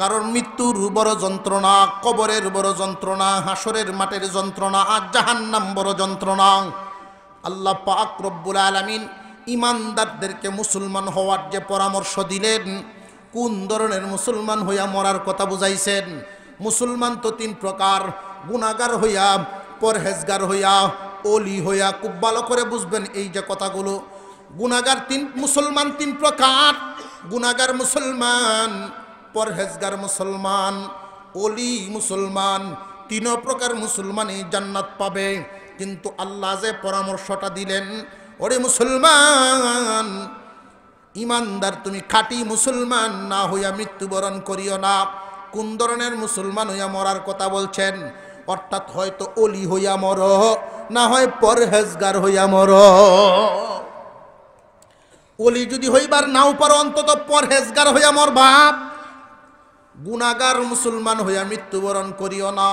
কারণ মৃত্যুর বড় যন্ত্রণা, কবরের বড় যন্ত্রণা, হাসরের মাঠের যন্ত্রণা, আর জাহান্নাম বড় যন্ত্রণা। আল্লাহ পাক রব্বুল আলামিন ইমানদারদেরকে মুসলমান হওয়ার যে পরামর্শ দিলেন, কোন ধরনের মুসলমান হইয়া মরার কথা বুঝাইছেন। মুসলমান তো তিন প্রকার, গুনাহগার হইয়া, পরহেজগার হইয়া, ওলি হইয়া। খুব ভালো করে বুঝবেন এই যে কথাগুলো। গুনাহগার মুসলমান তিন প্রকার, গুনাহগার মুসলমান, পরহেজগার মুসলমান, ওলি মুসলমান। তিন প্রকার মুসলমানই জান্নাত পাবে। কিন্তু আল্লাহ যে পরামর্শটা দিলেন, ওরে মুসলমান ইমানদার, তুমি খাঁটি মুসলমান না হইয়া মৃত্যুবরণ করিও না। কোন ধরনের মুসলমান হইয়া মরার কথা বলছেন? অর্থাৎ হয়তো ওলি হইয়া মর, না হয় পরহেজগার হইয়া মর। ওলি যদি হইবার নাও পারো, অন্তত পরহেজগার হইয়া মর বাপ। গুনাহগার মুসলমান হইয়া মৃত্যুবরণ করিও না।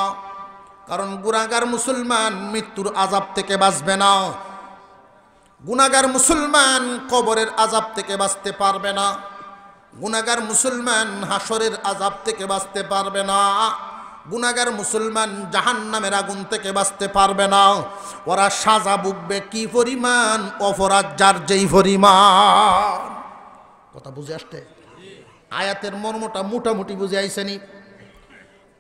কারণ গুনাহগার মুসলমান মৃত্যুর আযাব থেকে বাঁচবে না। গুনাহগার মুসলমান কবরের আযাব থেকে বাঁচতে পারবে না। গুনাহগার মুসলমান হাসরের আযাব থেকে বাঁচতে পারবে না। গুনাহগার মুসলমান জাহান্নামের আগুন থেকে বাঁচতে পারবে না। ওরা সাজা ভুগবে কি পরিমাণ, অপরাধ যার যেই পরিমাণ। কথা বুঝে আসছে? আয়াতের মর্মটা মোটামুটি বুঝে আইছেনি?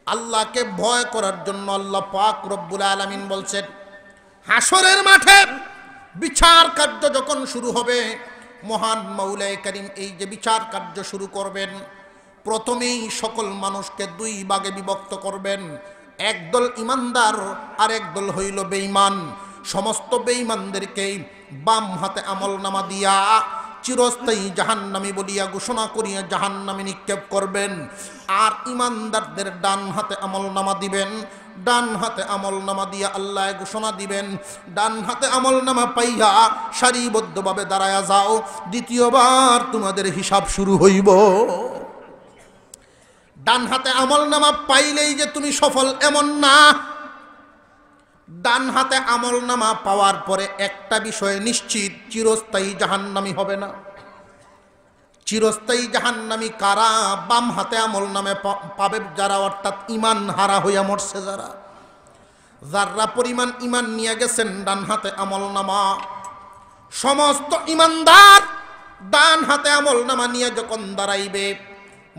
আল্লাহকে ভয় করার জন্য আল্লাহ পাক রব্বুল আলামিন বলছেন, হাসরের মাঠে বিচার কার্য যখন শুরু হবে, মহান মাওলাই কারীম এই যে বিচার কার্য শুরু করবেন, প্রথমেই সকল মানুষকে দুই ভাগে বিভক্ত করবেন। একদল ইমানদার আর একদল হইল বেঈমান। সমস্ত বেঈমানদেরকে বাম হাতে আমলনামা দিয়া চিরস্থায়ী জাহান্নামী বলিয়া ঘোষণা করিয়া জাহান্নামে নিক্ষেপ করবেন। আর ইমানদারদের ডান হাতে আমলনামা দিবেন। ডান হাতে আমলনামা দিয়া আল্লাহ ঘোষণা দিবেন, ডান হাতে আমলনামা পাইয়া সারিবদ্ধভাবে দাঁড়ায়া যাও, দ্বিতীয়বার তোমাদের হিসাব শুরু হইব। ডান হাতে আমলনামা পাইলেই যে তুমি সফল এমন না। ডান হাতে আমলনামা পাওয়ার পরে একটা বিষয় নিশ্চিত, চিরস্থায়ী জাহান্নামী হবে না। চিরস্থায়ী জাহান্নামী কারা? বাম হাতে আমলনামা পাবে যারা, অর্থাৎ ঈমান হারা হইয়া মরছে যারা, যারা পরিমাণ ঈমান নিয়ে গেছেন ডান হাতে আমলনামা। সমস্ত ঈমানদার ডান হাতে আমলনামা নিয়ে যখন দাঁড়াইবে,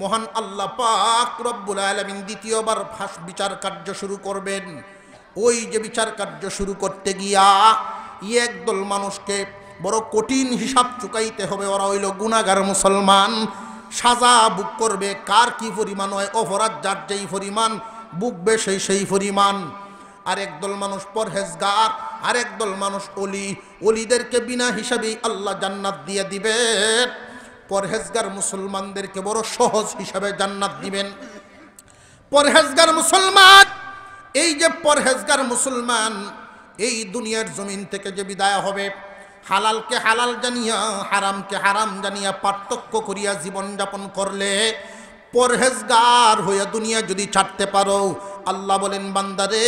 মহান আল্লাহ পাক রব্বুল আলামিন দ্বিতীয়বার বিচার কার্য শুরু করবেন। ওই যে বিচার কার্য শুরু করতে গিয়া একদল মানুষকে বড় কঠিন হিসাব চুকাইতে হবে। ওরা হইল গুনাহগার মুসলমান। সাজা ভোগ করবে কার কি পরিমাণ হয়, অপরাধ যার যেই পরিমাণ ভুগবে সেই পরিমাণ। আর একদল মানুষ পরহেজগার, আর একদল মানুষ ওলি। ওলিদেরকে বিনা হিসাবেই আল্লাহ জান্নাত দিয়ে দিবেন। পরহেজগার মুসলমানদেরকে বড় সহজ হিসাবে জান্নাত দিবেন। পরহেজগার মুসলমান, এই যে পরহেজগার মুসলমান এই দুনিয়ার জমিন থেকে যে বিদায় হবে, হালালকে হালাল জানিয়া হারামকে হারাম জানিয়া পার্থক্য করিয়া জীবন যাপন করলে, পরহেজগার হইয়া দুনিয়া যদি ছাড়তে পারো, আল্লাহ বলেন বান্দারে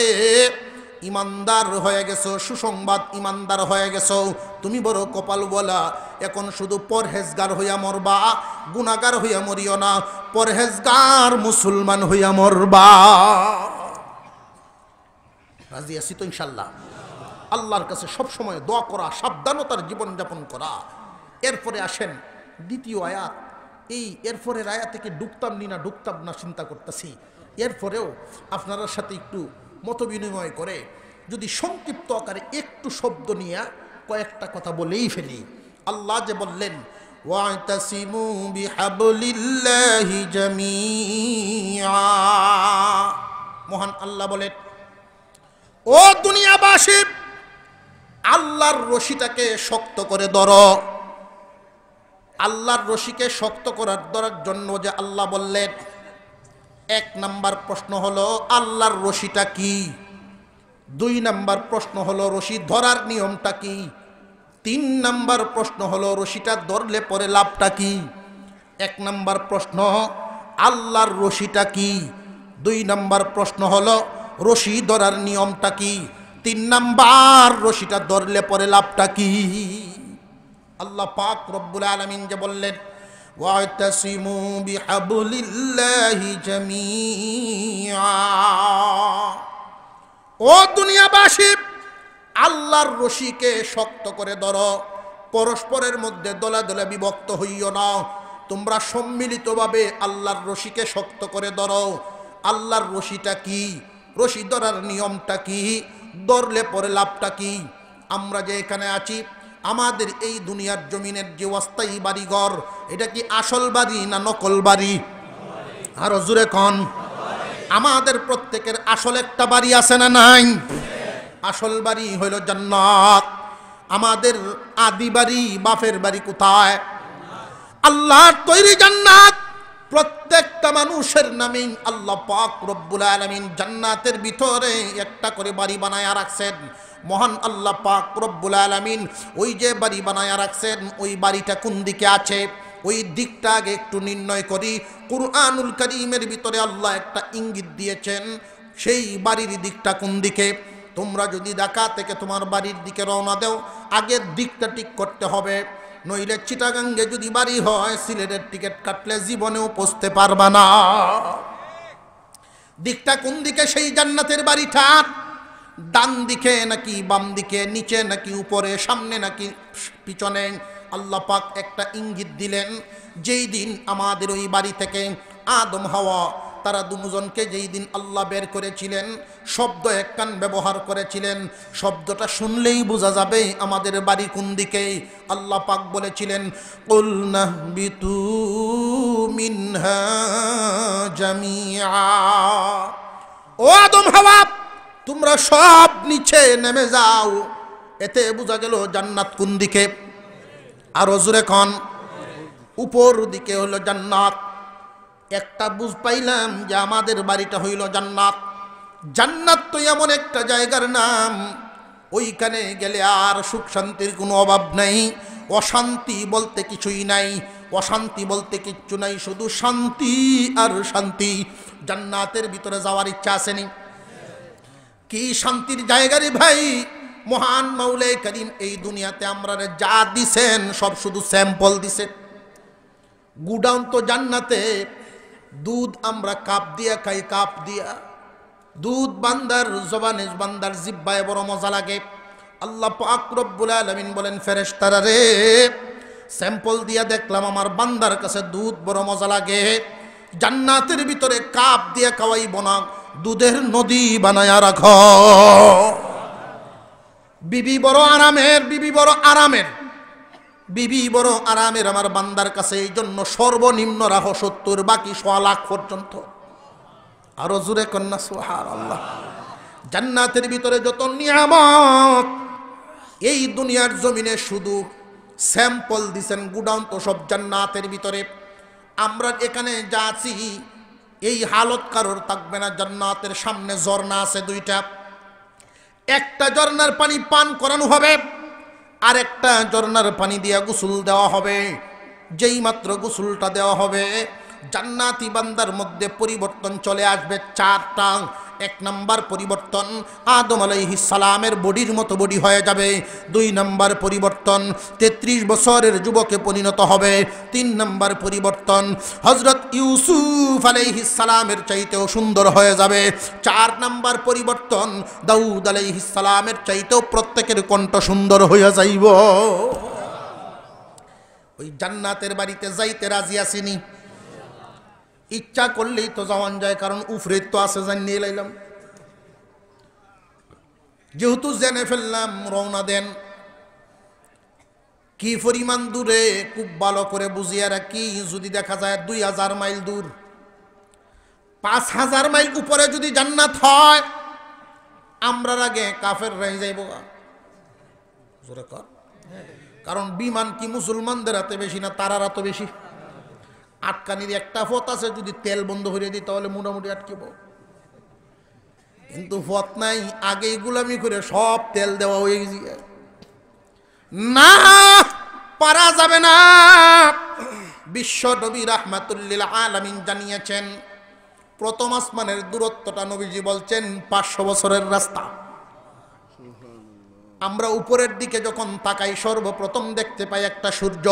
ইমানদার হয়ে গেছো, সুসংবাদ, ইমানদার হয়ে গেছো, তুমি বড় কপাল বলা। এখন শুধু পরহেজগার হইয়া মরবা, গুনাহগার হইয়া মরিও না, পরহেজগার মুসলমান হইয়া মরবা। রাজি আছি তো ইনশাল্লাহ? আল্লাহর কাছে সবসময় দোয়া করা, সাবধানতার জীবনযাপন করা। এরপরে আসেন দ্বিতীয় আয়াত। এরপরের আয়াত থেকে ঢুকতাম না ঢুকতাম না চিন্তা করতেছি। এরপরেও আপনার সাথে একটু মত বিনিময় করে যদি সংক্ষিপ্ত আকারে একটু শব্দ নিয়ে কয়েকটা কথা বলেই ফেলি। আল্লাহ যে বললেন ওয়াতাসিমু বিহাবলিল্লাহি জামিআ, মহান আল্লাহ বলেন, ও দুনিয়াবাসী, আল্লাহর রশিটাকে শক্ত করে ধরো। আল্লাহর রশিকে শক্ত ধরার জন্য যে আল্লাহ বললেন, এক নাম্বার প্রশ্ন হলো আল্লাহর রশিটা কি, দুই নাম্বার প্রশ্ন হলো রশি ধরার নিয়মটা কি, তিন নাম্বার প্রশ্ন হলো রশিটা ধরলে পরে লাভটা কি। এক নাম্বার প্রশ্ন আল্লাহর রশিটা কি, দুই নাম্বার প্রশ্ন হলো রশি ধরার নিয়মটা কি, তিন নাম্বার রশিটা ধরলে পরে লাভটা কি। আল্লাহ পাক রব্বুল আলামিন যে বললেন, ওয়াতাসিমু বিহাবলিল্লাহি জামিআ, ও দুনিয়াবাসী, আল্লাহর রশিকে শক্ত করে ধরো, পরস্পরের মধ্যে দলে দলে বিভক্ত হইও না, তোমরা সম্মিলিতভাবে আল্লাহর রশিকে শক্ত করে ধরো। আল্লাহর রশিটা কি, রশি ধরার নিয়মটা কি, ধরলে পরে লাভটা কি। আমরা যে এখানে আছি, আমাদের এই দুনিয়ার জমিনের যে অস্থায়ী বাড়িঘর, এটা কি আসল বাড়ি না নকল বাড়ি? আরো জোরে কোন। আমাদের প্রত্যেকের আসল একটা বাড়ি আছে না নাই? আসল বাড়ি হইল জান্নাত। আমাদের আদি বাড়ি, বাপের বাড়ি কোথায়? আল্লাহর তৈরি জান্নাত। প্রত্যেকটা মানুষের নামেই আল্লাহ পাক রব্বুল আলামিন জান্নাতের ভিতরে একটা করে বাড়ি বানায়া রাখছেন। মহান আল্লাহ পাক রব্বুল আলামিন ওই যে বাড়ি বানায়া রাখছেন, ওই বাড়িটা কোন দিকে আছে, ওই দিকটা আগে একটু নির্ণয় করি। কুরআনুল কারীমের ভিতরে আল্লাহ একটা ইঙ্গিত দিয়েছেন, সেই বাড়ির দিকটা কোন দিকে। তোমরা যদি ঢাকা থেকে তোমার বাড়ির দিকে রওনা দাও, আগের দিকটা ঠিক করতে হবে, নইলে চিটাগাঙ্গে যদি বাড়ি হয়, সিলেটের টিকিট কাটলে জীবনেও পৌঁছতে পারবা না। দিকটা কোন দিকে সেই জান্নাতের বাড়িটা? ডান দিকে নাকি বাম দিকে, নিচে নাকি উপরে, সামনে নাকি পিছনে? আল্লাহ পাক একটা ইঙ্গিত দিলেন, যেই দিন আমাদের ওই বাড়ি থেকে আদম হাওয়া তারা দুজনকে যেই দিন আল্লাহ বের করেছিলেন, শব্দ একখান ব্যবহার করেছিলেন, শব্দটা শুনলেই বোঝা যাবে আমাদের বাড়ি কোন দিকে। আল্লাহ পাক বলেছিলেন, কুল নাহবিতু মিনহা জামিআ, ও আদম হাওয়া, তোমরা সব নিচে নেমে যাও। এতে বোঝা গেল জান্নাত কোন দিকে। আরো জোরে কোন। উপর দিকে হলো জান্নাত। একটা বুঝ পাইলাম যে আমাদের বাড়িটা হইল জান্নাত। জান্নাত তো এমন একটা জায়গার নাম, ওইখানে গেলে আর সুখ শান্তির কোনো অভাব নাই, অশান্তি বলতে কিছুই নাই, অশান্তি বলতে কিচ্ছু নাই, শুধু শান্তি আর শান্তি। জান্নাতের ভিতরে যাওয়ার ইচ্ছা আসেনি? কি শান্তির জায়গা রে ভাই! মহান মাওলাই করিম এই দুনিয়াতে আমরা যা দিছেন সব শুধু স্যাম্পল দিছে। গুডাউন তো জান্নাতে। দুধ আমরা কাপ দিয়া খাই, কাপ দিয়া দুধ বান্দার জবানে, বান্দার জিহ্বায় বড় মজা লাগে। আল্লাহ পাক রব্বুল আলামিন বলেন, ফেরেশতারা রে, স্যাম্পল দিয়া দেখলাম আমার বান্দার কাছে দুধ বড় মজা লাগে। জান্নাতের ভিতরে কাপ দিয়া খাওয়াইব না, দুধের নদী বানায়া রাখো। বিবি বড় আরামের, বিবি বড় আরামের, বিবি বড় আরামের আমার বান্দার কাছে। এই জন্য সর্বনিম্ন রাখো 70, বাকি 100 লাখ পর্যন্ত। আরো জোরে কন্যা সুবহানাল্লাহ। জান্নাতের ভিতরে যত নিয়ামত, এই দুনিয়ার জমিনে শুধু স্যাম্পল দিছেন, গুডাউন তো সব জান্নাতের ভিতরে। আমরা এখানে যা আছি এই হালত কারোর থাকবে না। জান্নাতের সামনে ঝর্ণা আছে 2টা। একটা ঝর্ণার পানি পান করানো হবে, আর একটা ঝর্ণার পানি দিয়া গোসল দেওয়া হবে। যেই মাত্র গোসলটা দেওয়া হবে, জান্নাতি বান্দার মধ্যে পরিবর্তন চলে আসবে 4টা। 1 নাম্বার পরিবর্তন, আদম আলাইহিস সালামের বডির মতো বডি হয়ে যাবে। 2 নাম্বার পরিবর্তন, 33 বছরের যুবকে পরিণত হবে। 3 নাম্বার পরিবর্তন, হযরত ইউসুফ আলাইহিস সালামের চাইতেও সুন্দর হয়ে যাবে। 4 নাম্বার পরিবর্তন, দাউদ আলাইহিস সালামের চাইতেও প্রত্যেকের কণ্ঠ সুন্দর হয়ে যাইব। ওই জান্নাতের বাড়িতে যাইতে রাজি আসিনি? ইচ্ছা করলেই তো যাওয়ান যায়, কারণ উফরে তো আছে, জানিয়ে লাইলাম। যেহেতু জেনে ফেললাম, রওনা দেন। কি পরিমাণ দূরে খুব ভালো করে বুঝিয়ে রাখি, যদি দেখা যায় 2000 মাইল দূর, 5,000 মাইল উপরে যদি জান্নাত হয়, আমরার আগে কাফের রয়ে যাইব। জোরে কর। কারণ বিমান কি মুসলমানদের হাতে বেশি না তারার হাতে বেশি? আটকানির একটা পথ আছে, যদি তেল বন্ধ করে দিই তাহলে মোটামুটি আটকিব। কিন্তু পথ নাই, আগেই গুলামি করে সব তেল দেওয়া হয়ে গেছে। না, পারা যাবে না। বিশ্ব নবী রাহমাতুল লিল আলামিন জানিয়েছেন, প্রথম আসমানের দূরত্বটা নবীজি বলছেন 500 বছরের রাস্তা। আমরা উপরের দিকে যখন তাকাই সর্বপ্রথম দেখতে পাই একটা সূর্য।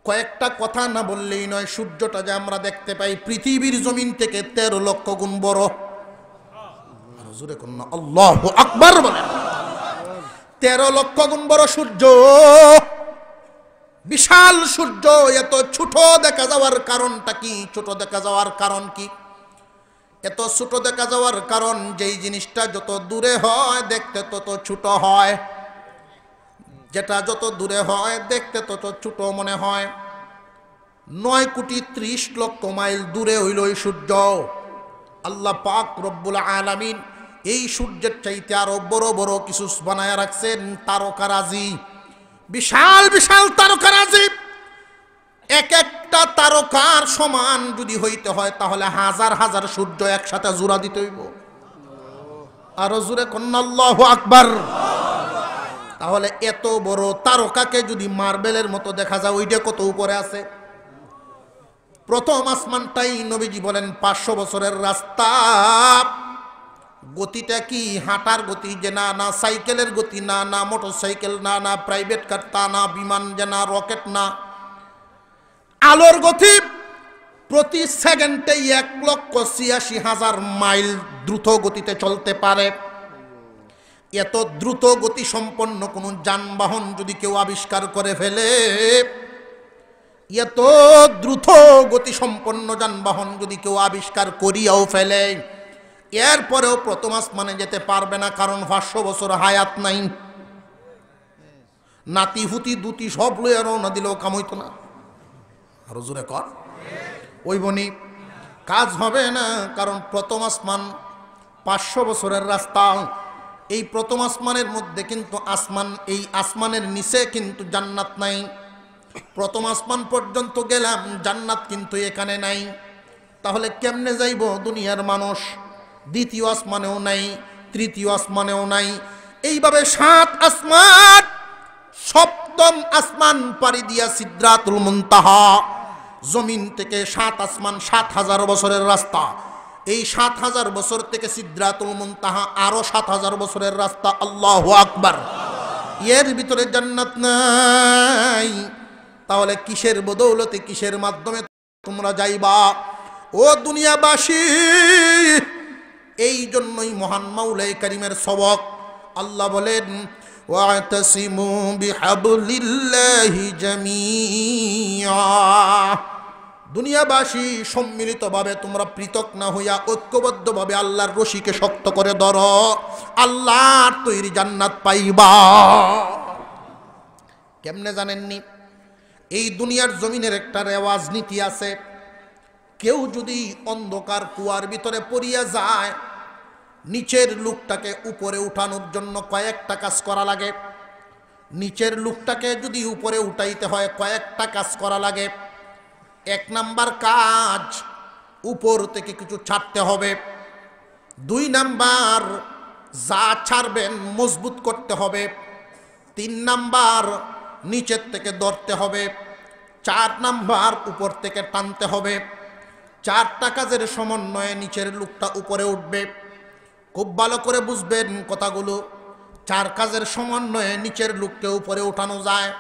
কয়েকটা কথা না বললেই নয়, সূর্যটা যে আমরা দেখতে পাই পৃথিবীর জমিন থেকে 13 লক্ষ গুণ বড়। জোরে কোন আল্লাহু আকবার বলেন। 13 লক্ষ গুণ বড় সূর্য, বিশাল সূর্য। এত ছোট দেখা যাওয়ার কারণটা কি? ছোট দেখা যাওয়ার কারণ কি? এত ছোট দেখা যাওয়ার কারণ, যেই জিনিসটা যত দূরে হয় দেখতে তত ছোট হয়। যেটা যত দূরে হয় দেখতে তত ছোট মনে হয়। 9,30,00,000 মাইল দূরে হইল এই সূর্য। আল্লাহ পাক রব্বুল আলামিন এই সূর্যের চাইতে আরো বড় বড় কিছু বানায় রাখছেন, তারকারাজি। বিশাল বিশাল তারকারাজি। এক একটা তারকার সমান যদি হইতে হয় তাহলে হাজার হাজার সূর্য একসাথে জোড়া দিতে হইব। আরো জোরে কন্না আল্লাহু আকবার। তাহলে এত বড় তারকাকে যদি মার্বেলের মতো দেখা যায়, ওইটা কত উপরে আছে? প্রথম আসমানটাই নবীজি বলেন 500 বছরের রাস্তা। গতিটা কি? হাঁটার গতি যে না, না সাইকেলের গতি না, না মোটর সাইকেল না, না প্রাইভেট কার তা না, বিমান যে না, রকেট না, আলোর গতি। প্রতি সেকেন্ডে 1,86,000 মাইল দ্রুত গতিতে চলতে পারে। এত দ্রুত গতি সম্পন্ন কোন যানবাহন যদি কেউ আবিষ্কার করে ফেলে, এত দ্রুত গতি সম্পন্ন যানবাহন যদি কেউ আবিষ্কার করিয়াও ফেলে, এরপরেও প্রথম আসমানে যেতে পারবে না। কারণ 500 বছর হায়াত নাই। নাতি হুতি দুটি সব লইয়া রওনা দিলেও কাম হইতো না। আরো জোরে কর। ওই বনি কাজ হবে না। কারণ প্রথম আসমান 500 বছরের রাস্তা। এই প্রথম আসমানের মধ্যে কিন্তু আসমান, এই আসমানের নিচে কিন্তু জান্নাত নাই। প্রথম আসমান পর্যন্ত গেলাম, জান্নাত কিন্তু এখানে নাই। তাহলে কেমনে যাইব দুনিয়ার মানুষ? দ্বিতীয় আসমানেও নাই, তৃতীয় আসমানেও নাই। এইভাবে 7 আসমান, সপ্তম আসমান পাড়ি দিয়া সিদরাতুল মুনতাহা। জমিন থেকে 7 আসমান 7,000 বছরের রাস্তা। এই 7,000 বছর থেকে সিদরাতুল মুনতাহা আরো 7,000 বছরের রাস্তা। আল্লাহু আকবার। এর ভিতরে জান্নাত নাই। তাহলে কিসের বদৌলতে, কিসের মাধ্যমে তোমরা যাইবা? ও দুনিয়াবাসী, এই জন্যই মহান মাওলাই কারিমের সবক। আল্লাহ বলেন, ওয়াতাসিমু বিহাবলিল্লাহি জামিআ। দুনিয়াবাসী সম্মিলিতভাবে তোমরা পৃথক না হইয়া ঐক্যবদ্ধভাবে আল্লাহর রশিকে শক্ত করে ধরো, আল্লাহর তৈরি জান্নাত পাইবা। কেমনে জানেননি? এই দুনিয়ার জমিনের একটা রেওয়াজ নীতি আছে। কেউ যদি অন্ধকার কুয়ার ভিতরে পড়িয়া যায়, নিচের লোকটাকে উপরে উঠানোর জন্য কয়েকটা কাজ করা লাগে। নিচের লোকটাকে যদি উপরে উঠাইতে হয় কয়েকটা কাজ করা লাগে। 1 নাম্বার কাজ, উপর থেকে কিছু ছাড়তে হবে। 2 নাম্বার, যা ছাড়বেন মজবুত করতে হবে। 3 নাম্বার, নিচের থেকে ধরতে হবে। 4 নাম্বার, উপর থেকে টানতে হবে। 4টা কাজের সমন্বয়ে নিচের লোকটা উপরে উঠবে। খুব ভালো করে বুঝবেন কথাগুলো। 4 কাজের সমন্বয়ে নিচের লোককে উপরে উঠানো যায়।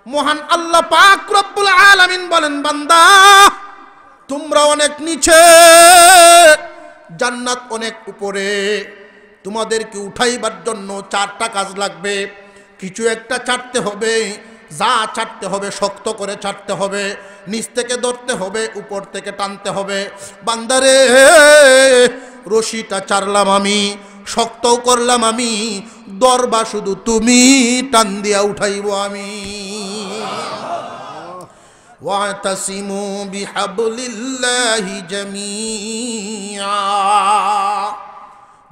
মহান আল্লাহ পাক রব্বুল আলামিন বলেন, বান্দা তোমরা অনেক নিচে, জান্নাত অনেক উপরে। তোমাদেরকে উঠাইবার জন্য 4টা কাজ লাগবে। কিছু একটা ছাড়তে হবে। যা ছাড়তে হবে শক্ত করে ছাড়তে হবে, নিচ থেকে ধরতে হবে, উপর থেকে টানতে হবে। বান্দারে, রশিটা ছাড়লাম আমি, শক্তও করলাম আমি, দরবা শুধু তুমি, টান দিয়া উঠাইব আমি। ওয়াতাসিমু বিহাবলিল্লাহি জামিআ।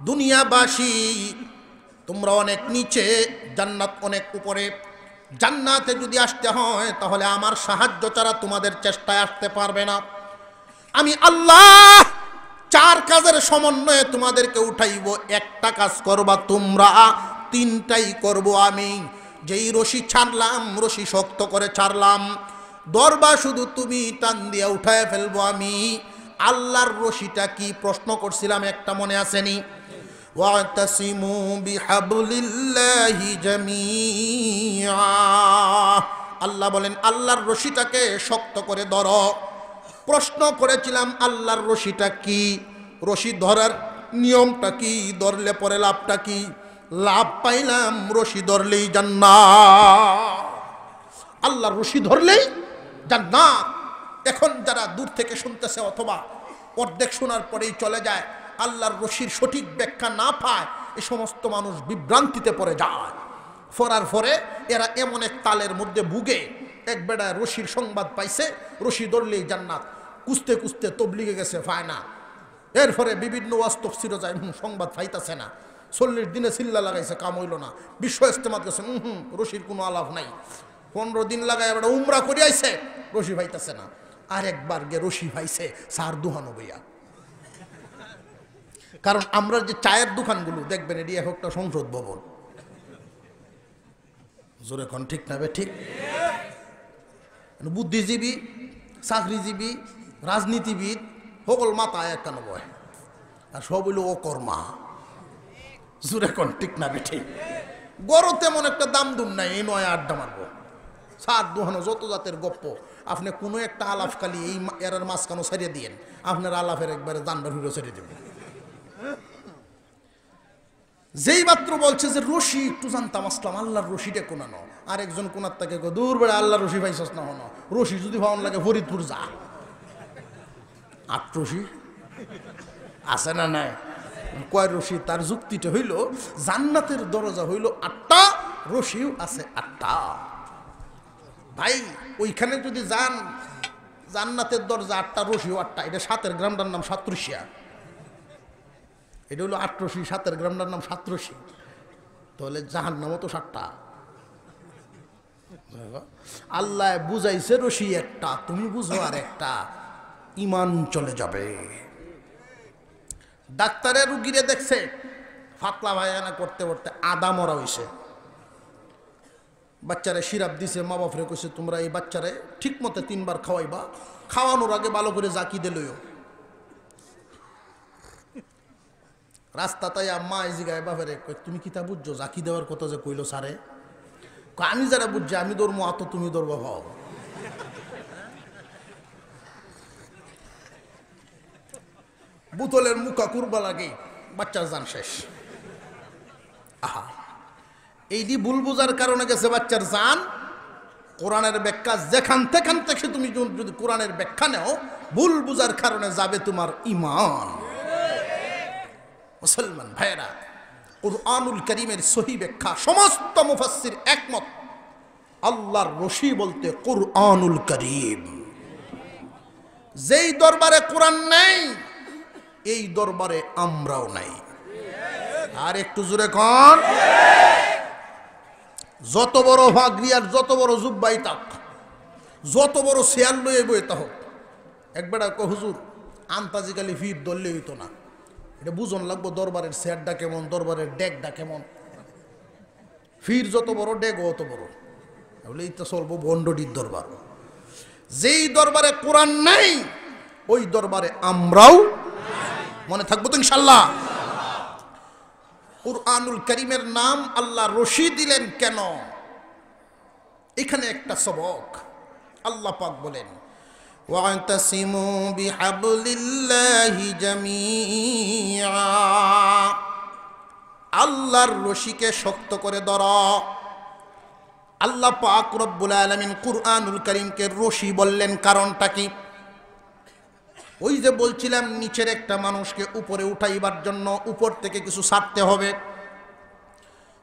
দুনিয়াবাসী তোমরা অনেক নিচে, জান্নাত অনেক উপরে। জান্নাতে যদি আসতে হয় তাহলে আমার সাহায্য ছাড়া তোমাদের চেষ্টায় আসতে পারবে না। আমি আল্লাহ চার কাজের সমন্বয়ে তোমাদেরকে উঠাইব। একটা কাজ করবা তোমরা, তিনটাই করব আমি। যেই রশি ছাড়লাম, রশি শক্ত করে ছাড়লাম, দরবা শুধু তুমি টান দিয়া উঠায় ফেলবো আমি। আল্লাহর রশিটা কি প্রশ্ন করছিলাম, একটা মনে আসেনি? ওয়াতাসিমু বিহাবলিল্লাহি জামিআ। আল্লাহ বলেন আল্লাহর রশিটাকে শক্ত করে ধরো। প্রশ্ন করেছিলাম আল্লাহর রশিটা কি, রশি ধরার নিয়মটা কি, ধরলে পরে লাভটা কি? লাভ পাইলাম রশি ধরলেই জান্নাত। আল্লাহর রশি ধরলেই জান্নাত। এখন যারা দূর থেকে শুনতেছে অথবা অর্ধেক শোনার পরেই চলে যায়, আল্লাহর রশির সঠিক ব্যাখ্যা না পায়, এই সমস্ত মানুষ বিভ্রান্তিতে পড়ে যায়। ফরার পরে এরা এমন এক তালের মধ্যে ভুগে, এক বেড়ায় রশির সংবাদ পাইছে রশি ধরলেই জান্নাত, কুস্তে কুস্তে তবলিগে গেছে, পায় না। এরপরে বিভিন্ন ওয়াজ তাফসীরে যায়, সংবাদ পাইতাছে না। 40 দিনে চিল্লা লাগাইছে, কাম হইল না। বিশ্ব ইজতেমাত গেছে, রশির কোনো আলাপ নাই। 15 দিন লাগাই এবার উমরা করে আইছে, রশি পাইতাছে না। আরেকবার গে রশি পাইছে 492। কারণ আমরা যে চায়ের দোকানগুলো দেখবেন, এটি একটা সংসদ ভবন। জোরে কোন ঠিক না? ঠিক। বুদ্ধিজীবী, চাকরিজীবী, রাজনীতিবিদ সকল মাথায় একটা নয়, আর সব হইল অকর্মা। জোরে কোন ঠিক না? ঠিক। গরু তেমন একটা দাম দুম নাই, এই নয় আড্ডা মারবো। সার দোহানো যত জাতের গপ্প, আপনি কোনো একটা আলাপ খালি এই এরার মাঝখানো ছাড়িয়ে দিয়েন, আপনার আলাপের একবারে জানবার হুড়ো ছাড়িয়ে দেবেন। যেই মাত্র বলছে যে রশি একটু জানতাম আসলাম, আল্লাহর রশিটা কোনানো, আর একজন কোনার তাকে দূর বেড়া আল্লাহর রশি পাইছস না, হনো রশি যদি ভাবন লাগে ফরিদপুর যা। 8 রশি আছে না নাই? কয় রশি? তার যুক্তিটা হইল জান্নাতের দরজা হইল 8টা, রশিও আছে 8টা। ভাই ওইখানে যদি যান, জান্নাতের দরজা 8টা, রশিও 8টা। এটা 7 গ্রামটার নাম 7রশিয়া। এটা হলো 8 রশি, 7 গ্রামটার নাম 7রশি। তাহলে জাহান্নামও তো 7টা। আল্লাহ বুঝাইছে রশি একটা, তুমি বুঝো আর একটা, ইমান চলে যাবে। ডাক্তারের রুগীরে দেখছে ফাতলা ভাইয়ানা করতে করতে আদা মরা হইছে। বাচ্চারে সিরাপ দিছে, মা বাপরে কইছে তোমরা এই বাচ্চারে ঠিক মতো 3 বার খাওয়াইবা, খাওয়ানোর আগে ভালো করে জাকি দিলইও। রাস্তা তাই আম্মা জিগায় বাপেরে, তুমি কি তা বুঝছো জাকি দেওয়ার কথা যে কইলো সারে? আমি যারা বুঝছি আমি ধরবো, আত তুমি ধরবো। ভাও বোতলের মুখা কুরবা লাগে, বাচ্চার জান শেষ। আহা, এই দি ভুল বুঝার কারণে গেছে বাচ্চার জান। কোরআনের ব্যাখ্যা যেখান থেকে তুমি যদি কোরআনের ব্যাখ্যা নেও, ভুল বুঝার কারণে যাবে তোমার ঈমান। মুসলমান ভাইরা, কুরআনুল কারীমের সহি ব্যাখ্যা সমস্ত মুফাসসির একমত, আল্লাহর রশি বলতে কুরআনুল কারীম। যেই দরবারে কোরআন নেই, এই দরবারে আমরাও নাই। আর একটু জোরে কন। যত বড় ভাগরি আর যত বড় জুব্বাই তাক, যত বড় শেয়াল লয়ে বইতে হোক, একবার হুজুর আন্তাজি কালি ফির ধরলে হইতো না। এটা বুঝন লাগবো দরবারের শেয়ারটা কেমন, দরবারের ডেকটা কেমন। ফির যত বড় ডেক অত বড়, বলে এই তো চলবো বন্ডটির দরবার। যেই দরবারে কোরআন নেই, ওই দরবারে আমরাও মনে থাকবো তো ইনশাল্লাহ। কুরআনুল কারীমের নাম আল্লাহ রশি দিলেন কেন? এখানে একটা সবক। আল্লাহ পাক বলেন ওয়াতাসিমু বিহাবলিল্লাহি জামিআ, আল্লাহর রশিকে শক্ত করে ধরো। আল্লাহ পাক রব্বুল আলামিন কুরআনুল কারীমকে রশি বললেন, কারণটা কি? ওই যে বলছিলাম নিচের একটা মানুষকে উপরে উঠাইবার জন্য উপর থেকে কিছু ছাড়তে হবে।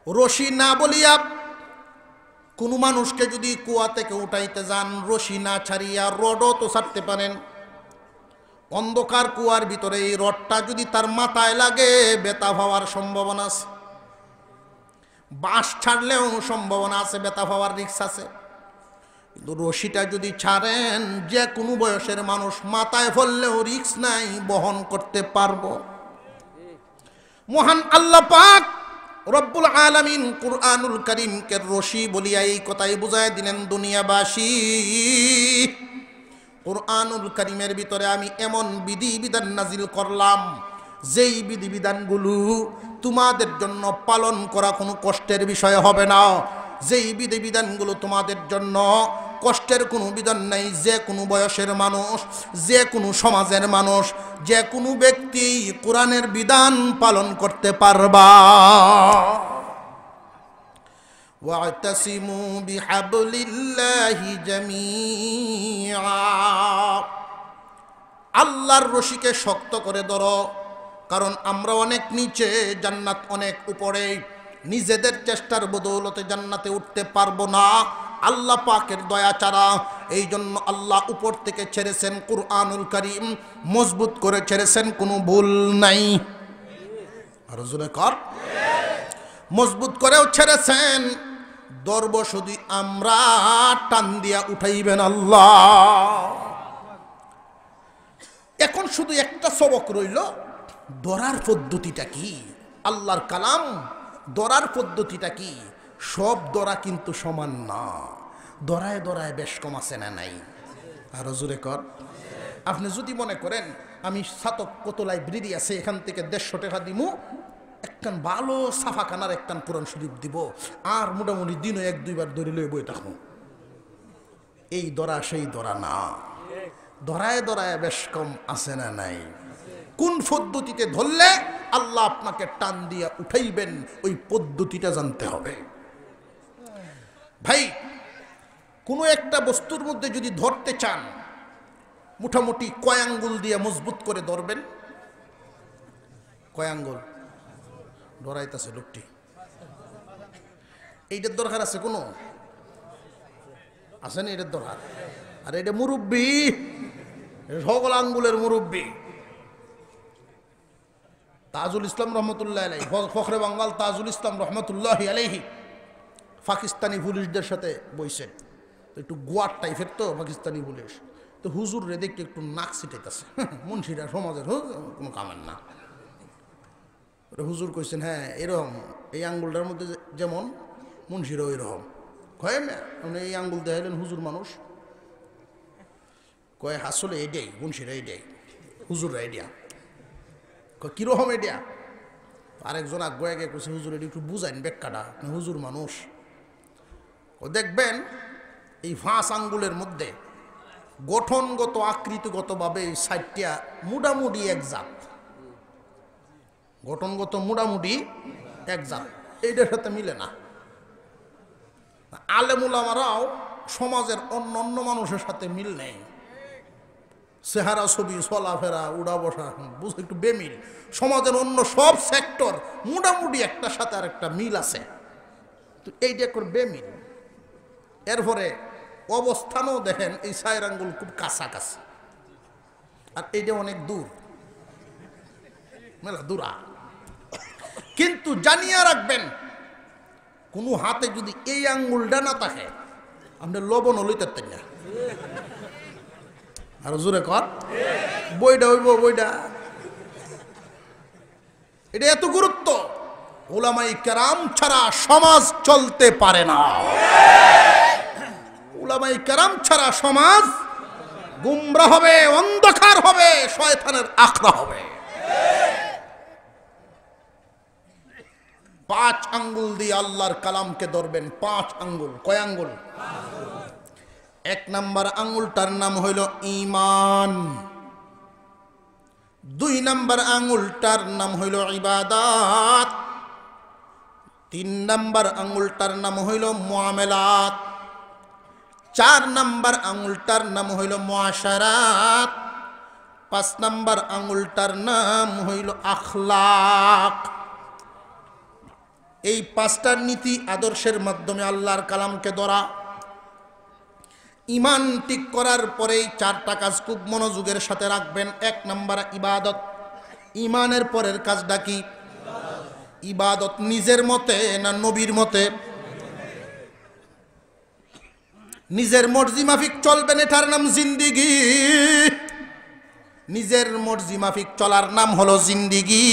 রশি না বলিয়া কোনো মানুষকে যদি কুয়া থেকে উঠাইতে যান, রশি না ছাড়িয়া রডও তো ছাড়তে পারেন। অন্ধকার কুয়ার ভিতরে এই রডটা যদি তার মাথায় লাগে, ব্যথা হওয়ার সম্ভাবনা আছে। বাঁশ ছাড়লেও সম্ভাবনা আছে, ব্যথা হওয়ার রিস্ক আছে। কিন্তু রশিটা যদি ছাড়েন, যে কোনো বয়সের মানুষ মাথায় ফললেও রিস্ক নাই, বহন করতে পারবো। মহান আল্লাহ পাক রব্বুল আলামিন কুরআনুল কারীমকে রশি বলিয়া এই কথাই বুঝায় দিলেন দুনিয়াবাসী। কুরআনুল কারীমের ভিতরে আমি এমন বিধিবিধান নাজিল করলাম, যেই বিধিবিধানগুলো তোমাদের জন্য পালন করা কোনো কষ্টের বিষয় হবে না। যেই বিধিবিধানগুলো তোমাদের জন্য কষ্টের কোনো বিধান নাই। যে কোনো বয়সের মানুষ, যে কোনো সমাজের মানুষ, যে কোনো ব্যক্তি কোরআনের বিধান পালন করতে পারবা। ওয়াতাসিমু বিহাবলিল্লাহি জামিআ, আল্লাহর রশিকে শক্ত করে ধরো। কারণ আমরা অনেক নিচে, জান্নাত অনেক উপরে। নিজেদের চেষ্টার বদৌলতে জান্নাতে উঠতে পারবো না আল্লাহ পাকের দয়া ছাড়া। এই জন্য আল্লাহ উপর থেকে ছেড়েছেন কুরআনুল কারীম, মজবুত করে ছেড়েছেন, কোনো ভুল নাই। আর জোরে কর, মজবুত করেও ছেড়েছেন। দর্ব শুধু আমরা, টান দিয়া উঠাইবেন আল্লাহ। এখন শুধু একটা সবক রইল, ধরার পদ্ধতিটা কি? আল্লাহর কালাম ধরার পদ্ধতিটা কি? সব ধরা কিন্তু সমান না। ধরায় ধরায় বেশ কম আছে না নাই? আরো জোরে কর। আপনি যদি মনে করেন আমি ছাতক কত লাইব্রেরি আছে, এখান থেকে 150 টাকা দিমু, একখান ভালো সাফাখানার একখান কোরআন শরীফ দিব, আর মোটামুটি দিনও 1-2 বার ধরে লই বই থাকুন, এই ধরা সেই ধরা না। ধরায় ধরায় বেশ কম আছে না নাই? কোন পদ্ধতিতে ধরলে আল্লাহ আপনাকে টান দিয়া উঠাইবেন, ওই পদ্ধতিটা জানতে হবে। ভাই, কোনো একটা বস্তুর মধ্যে যদি ধরতে চান, মোটামুটি কয় আঙ্গুল দিয়ে মজবুত করে ধরবেন? কয় আঙ্গুল? ধরাইতেছে লোকটি, এইটার দরকার আছে? কোনো আছে না এটার দরকার? আর এটা মুরব্বী, সকল আঙ্গুলের মুরব্বী তাজুল ইসলাম রহমতুল্লাহ আলাইহি, ফখরে বাঙ্গাল তাজুল ইসলাম রহমতুল্লাহ আলাইহি পাকিস্তানি পুলিশদের সাথে বইছেন। একটু গোয়ার টাইপের তো পাকিস্তানি পুলিশ, তো হুজুর রে দেখতে একটু নাক ছিটাইতেছে। মুন্সিরা সমাজের কোনো কামের না। হুজুর কইছেন, হ্যাঁ এরকম, এই আঙ্গুলটার মধ্যে যেমন মুন্সিরা ওই রকম। কয় না আপনি এই আঙ্গুল দেখাইলেন, হুজুর মানুষ কয় আসলে এইটাই, মুন্সিরা এইটাই, হুজুররা এইটা। কিরকম এটা? আরেকজন আগে আগে কইছে, হুজুর এটা একটু বুঝাইন ব্যাখ্যাটা, হুজুর মানুষ। ও দেখবেন এই 5 আঙ্গুলের মধ্যে গঠনগত আকৃতিগতভাবে 60টা মোটামুটি এক জাত, গঠনগত মোটামুটি এক জাত, এইটার সাথে মিলে না। আলেমুলামারাও সমাজের অন্য অন্য মানুষের সাথে মিল নেই। চেহারা, ছবি, চলাফেরা, উড়া বসা বুঝে একটু বেমিল। সমাজের অন্য সব সেক্টর মোটামুটি একটার সাথে আর একটা মিল আছে, তো এইটা করে বেমিল। এরপরে অবস্থানও দেখেন, এই 4 আঙ্গুল খুব কাছাকাছি, আর এইটা অনেক দূর, মেলা দূরা। কিন্তু জানিয়ে রাখবেন, কোনো হাতে যদি এই আঙ্গুলটা না থাকে, আপনি লবণও লইতে পারতেন না। আর জোরে কর, বইটা হইব বইটা। এটা এত গুরুত্ব, উলামায়ে কেরাম ছাড়া সমাজ চলতে পারে না। উলামায়ে কেরাম ছাড়া সমাজ গুমরাহ হবে, অন্ধকার হবে, শয়তানের আখড়া হবে। 5 আঙ্গুল দিয়ে আল্লাহর কালামকে ধরবেন। 5 আঙ্গুল। কয় আঙ্গুল? 1 নাম্বার আঙ্গুলটার নাম হইল ঈমান। 2 নাম্বার আঙ্গুলটার নাম হইল ইবাদত। 3 নাম্বার আঙ্গুলটার নাম হইল মুআমালাত। 4 নাম্বার আঙ্গুলটার নাম হইল মুআশারাত। 5 নাম্বার আঙ্গুলটার নাম হইল আখলাক। এই 5টা নীতি আদর্শের মাধ্যমে আল্লাহর কালামকে ধরা, ইমান ঠিক করার পরেই 4টা কাজ খুব মনোযোগের সাথে রাখবেন। 1 নাম্বার ইবাদত। ইমানের পরের কাজটা কি? ইবাদত। নিজের মতে না নবীর মতে? নিজের মর্জি মাফিক চলবেন, এটার নাম জিন্দিগি। নিজের মর্জি মাফিক চলার নাম হলো জিন্দিগি।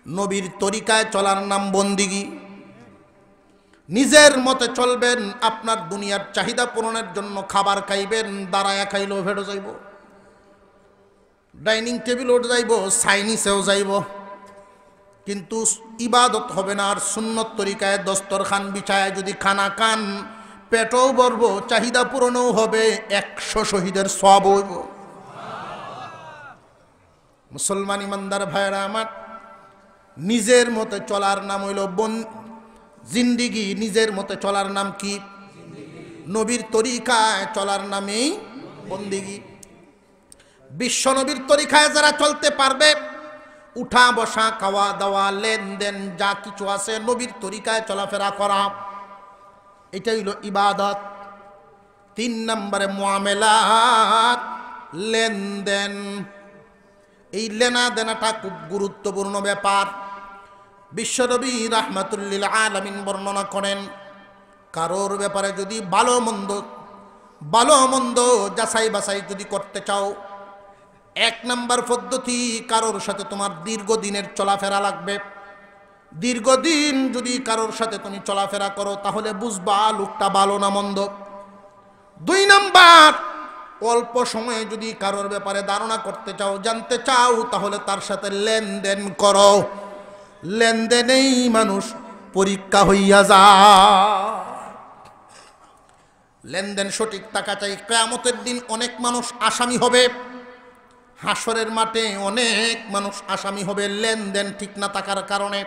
নবীর তরিকায় চলার নাম বন্দিগি। নিজের মতে চলবেন, আপনার দুনিয়ার চাহিদা পূরণের জন্য খাবার খাইবেন, দাঁড়ায়া খাইলেও ভেড়ো যাইব, ডাইনিং টেবিলও যাইব, চাইনিজেও যাইব, কিন্তু ইবাদত হবে না। আর সুন্নত তরিকায় দস্তরখান বিছায় যদি খানা খান, পেটও ভরব, চাহিদা পূরণও হবে, 100 শহীদের সওয়াব হইব। মুসলমান ইমানদার ভাইরা আমার, নিজের মতে চলার নাম হইল জিন্দিগি। নিজের মতে চলার নাম কি? নবীর তরিকায় চলার নামেই বন্দিগি। বিশ্ব নবীর তরিকায় যারা চলতে পারবে, উঠা বসা, খাওয়া দাওয়া, লেনদেন যা কিছু আছে নবীর তরিকায় চলাফেরা করা, এটা হইল ইবাদত। 3 নম্বরে মুআমেলাত, লেনদেন। এই লেনা দেনাটা খুব গুরুত্বপূর্ণ ব্যাপার। বিশ্বনবী রাহমাতুল লিল আলামিন বর্ণনা করেন, কারোর ব্যাপারে যদি ভালো মন্দ যাচাই বাছাই যদি করতে চাও, 1 নাম্বার পদ্ধতি, কারোর সাথে তোমার দীর্ঘদিনের চলাফেরা লাগবে। দীর্ঘদিন যদি কারোর সাথে তুমি চলাফেরা করো, তাহলে বুঝবা লোকটা ভালো না মন্দ। 2 নাম্বার, অল্প সময়ে যদি কারোর ব্যাপারে ধারণা করতে চাও, জানতে চাও, তাহলে তার সাথে লেনদেন করো। লেনদেনেই মানুষ পরীক্ষা হইয়া যায়। লেনদেন সঠিক টাকা চাই। কিয়ামতের দিন অনেক মানুষ আসামি হবে, হাসরের মাঠে অনেক মানুষ আসামি হবে লেনদেন ঠিক না থাকার কারণে।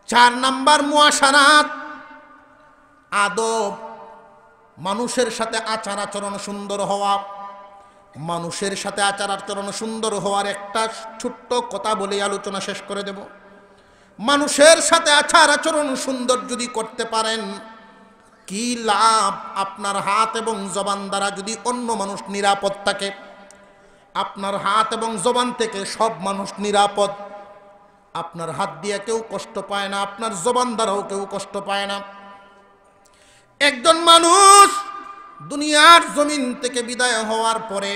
4 নাম্বার মুআশারাত, আদব। মানুষের সাথে আচার আচরণ সুন্দর হওয়া। মানুষের সাথে আচার আচরণ সুন্দর হওয়ার একটা ছোট্ট কথা বলে আলোচনা শেষ করে দেব। মানুষের সাথে আচার আচরণ সুন্দর যদি করতে পারেন, কি লাভ? আপনার হাত এবং জবান দ্বারা যদি অন্য মানুষ নিরাপদ থাকে, আপনার হাত এবং জবান থেকে সব মানুষ নিরাপদ। আপনার হাত দিয়ে কেউ কষ্ট পায় না, আপনার জবান দ্বারাও কেউ কষ্ট পায় না। একজন মানুষ দুনিয়ার জমিন থেকে বিদায় হওয়ার পরে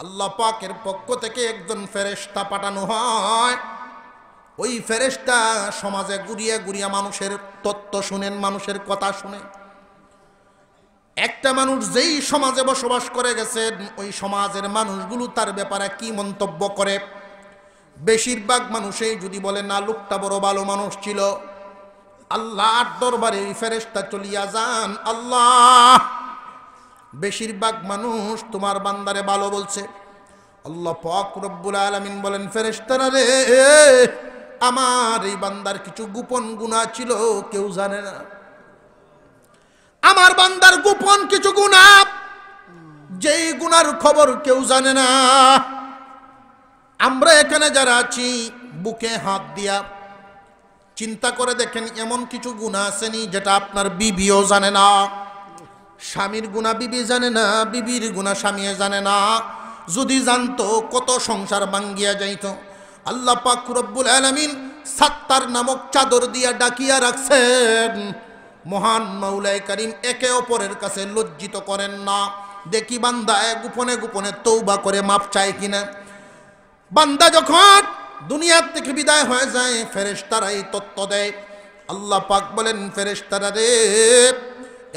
আল্লাহ পাকের পক্ষ থেকে একজন ফেরেশতা পাঠানো হয়। ওই ফেরেশতা সমাজে ঘুরিয়ে ঘুরিয়ে মানুষের তত্ত্ব শুনেন, মানুষের কথা শুনে। একটা মানুষ যেই সমাজে বসবাস করে গেছেন, ওই সমাজের মানুষগুলো তার ব্যাপারে কি মন্তব্য করে, বেশিরভাগ মানুষই যদি বলে না লোকটা বড় ভালো মানুষ ছিল, আল্লাহর দরবারে এই ফেরেশতা চলিয়া যান, আল্লাহ বেশিরভাগ মানুষ তোমার বান্দারে ভালো বলছে। আল্লাহ পাক রব্বুল আলামিন বলেন, ফেরেশতারা রে, আমার এই বান্দার কিছু গোপন গুনাহ ছিল, কেউ জানে না। আমার বান্দার গোপন কিছু গুনাহ, যেই গুনার খবর কেউ জানে না। আমরা এখানে যারা আছি, বুকে হাত দিয়া চিন্তা করে দেখেন, এমন কিছু গুনাহ আসেনি যেটা আপনার বিবিও জানে না। স্বামীর গুনাহ বিবি জানে না, বিবির গুনাহ স্বামী জানে না। যদি জানতো কত সংসার ভাঙ্গিয়া যাইত। আল্লাহ পাক রব্বুল আলামিন সাত্তার নামক চাদর দিয়া ডাকিয়া রাখছেন। মহান মাওলাই কারীম একে অপরের কাছে লজ্জিত করেন না। দেখি বান্দা গোপনে গোপনে তওবা করে মাপ চায় কিনা। বান্দা যখন দুনিয়ার থেকে বিদায় হয়ে যায়, ফেরেশতারা এই তত্ত্ব দেয়। আল্লাহ পাক বলেন, ফেরেশতারা রে,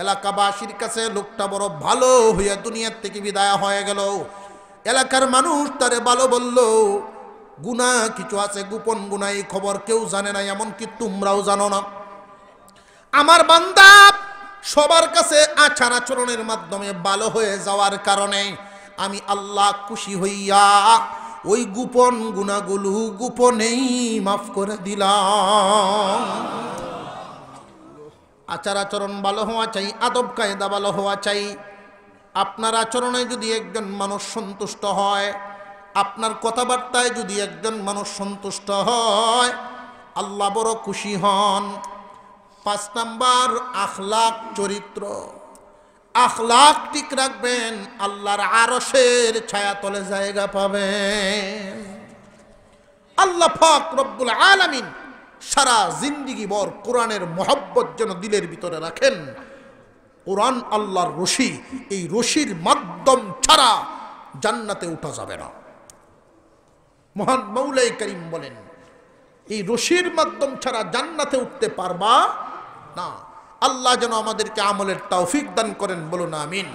এলাকাবাসীর কাছে লোকটা বড় ভালো হইয়া দুনিয়ার থেকে বিদায় হয়ে গেল। এলাকার মানুষ তারে ভালো বলল, গুনাহ কিছু আছে, গোপন গুনাহ, এই খবর কেউ জানে না, এমনকি তোমরাও জানো না। আমার বান্দা সবার কাছে আচার আচরণের মাধ্যমে ভালো হয়ে যাওয়ার কারণে আমি আল্লাহ খুশি হইয়া ওই গোপন গুনাহগুলো গোপনেই মাফ করে দিলাম। আচার আচরণ ভালো হওয়া চাই, আদব কায়দা ভালো হওয়া চাই। আপনার আচরণে যদি একজন মানুষ সন্তুষ্ট হয়, আপনার কথাবার্তায় যদি একজন মানুষ সন্তুষ্ট হয়, আল্লাহ বড় খুশি হন। 5 নাম্বার আখলাক, চরিত্র। আখলাক ঠিক রাখবেন, আল্লাহর আরশের ছায়াতলে জায়গা পাবেন। আল্লাহ পাক রব্বুল আলামিন সারা জিন্দেগি ভর কোরআনের মহব্বত যেন দিলের ভিতরে রাখেন। কোরআন আল্লাহর রশি, এই রশির মাধ্যম ছাড়া জান্নাতে উঠা যাবে না। মহান মৌলাই করিম বলেন, এই রশির মাধ্যম ছাড়া জান্নাতে উঠতে পারবা না। আল্লাহ যেন আমাদেরকে আমলের তৌফিক দান করেন, বলুন আমিন।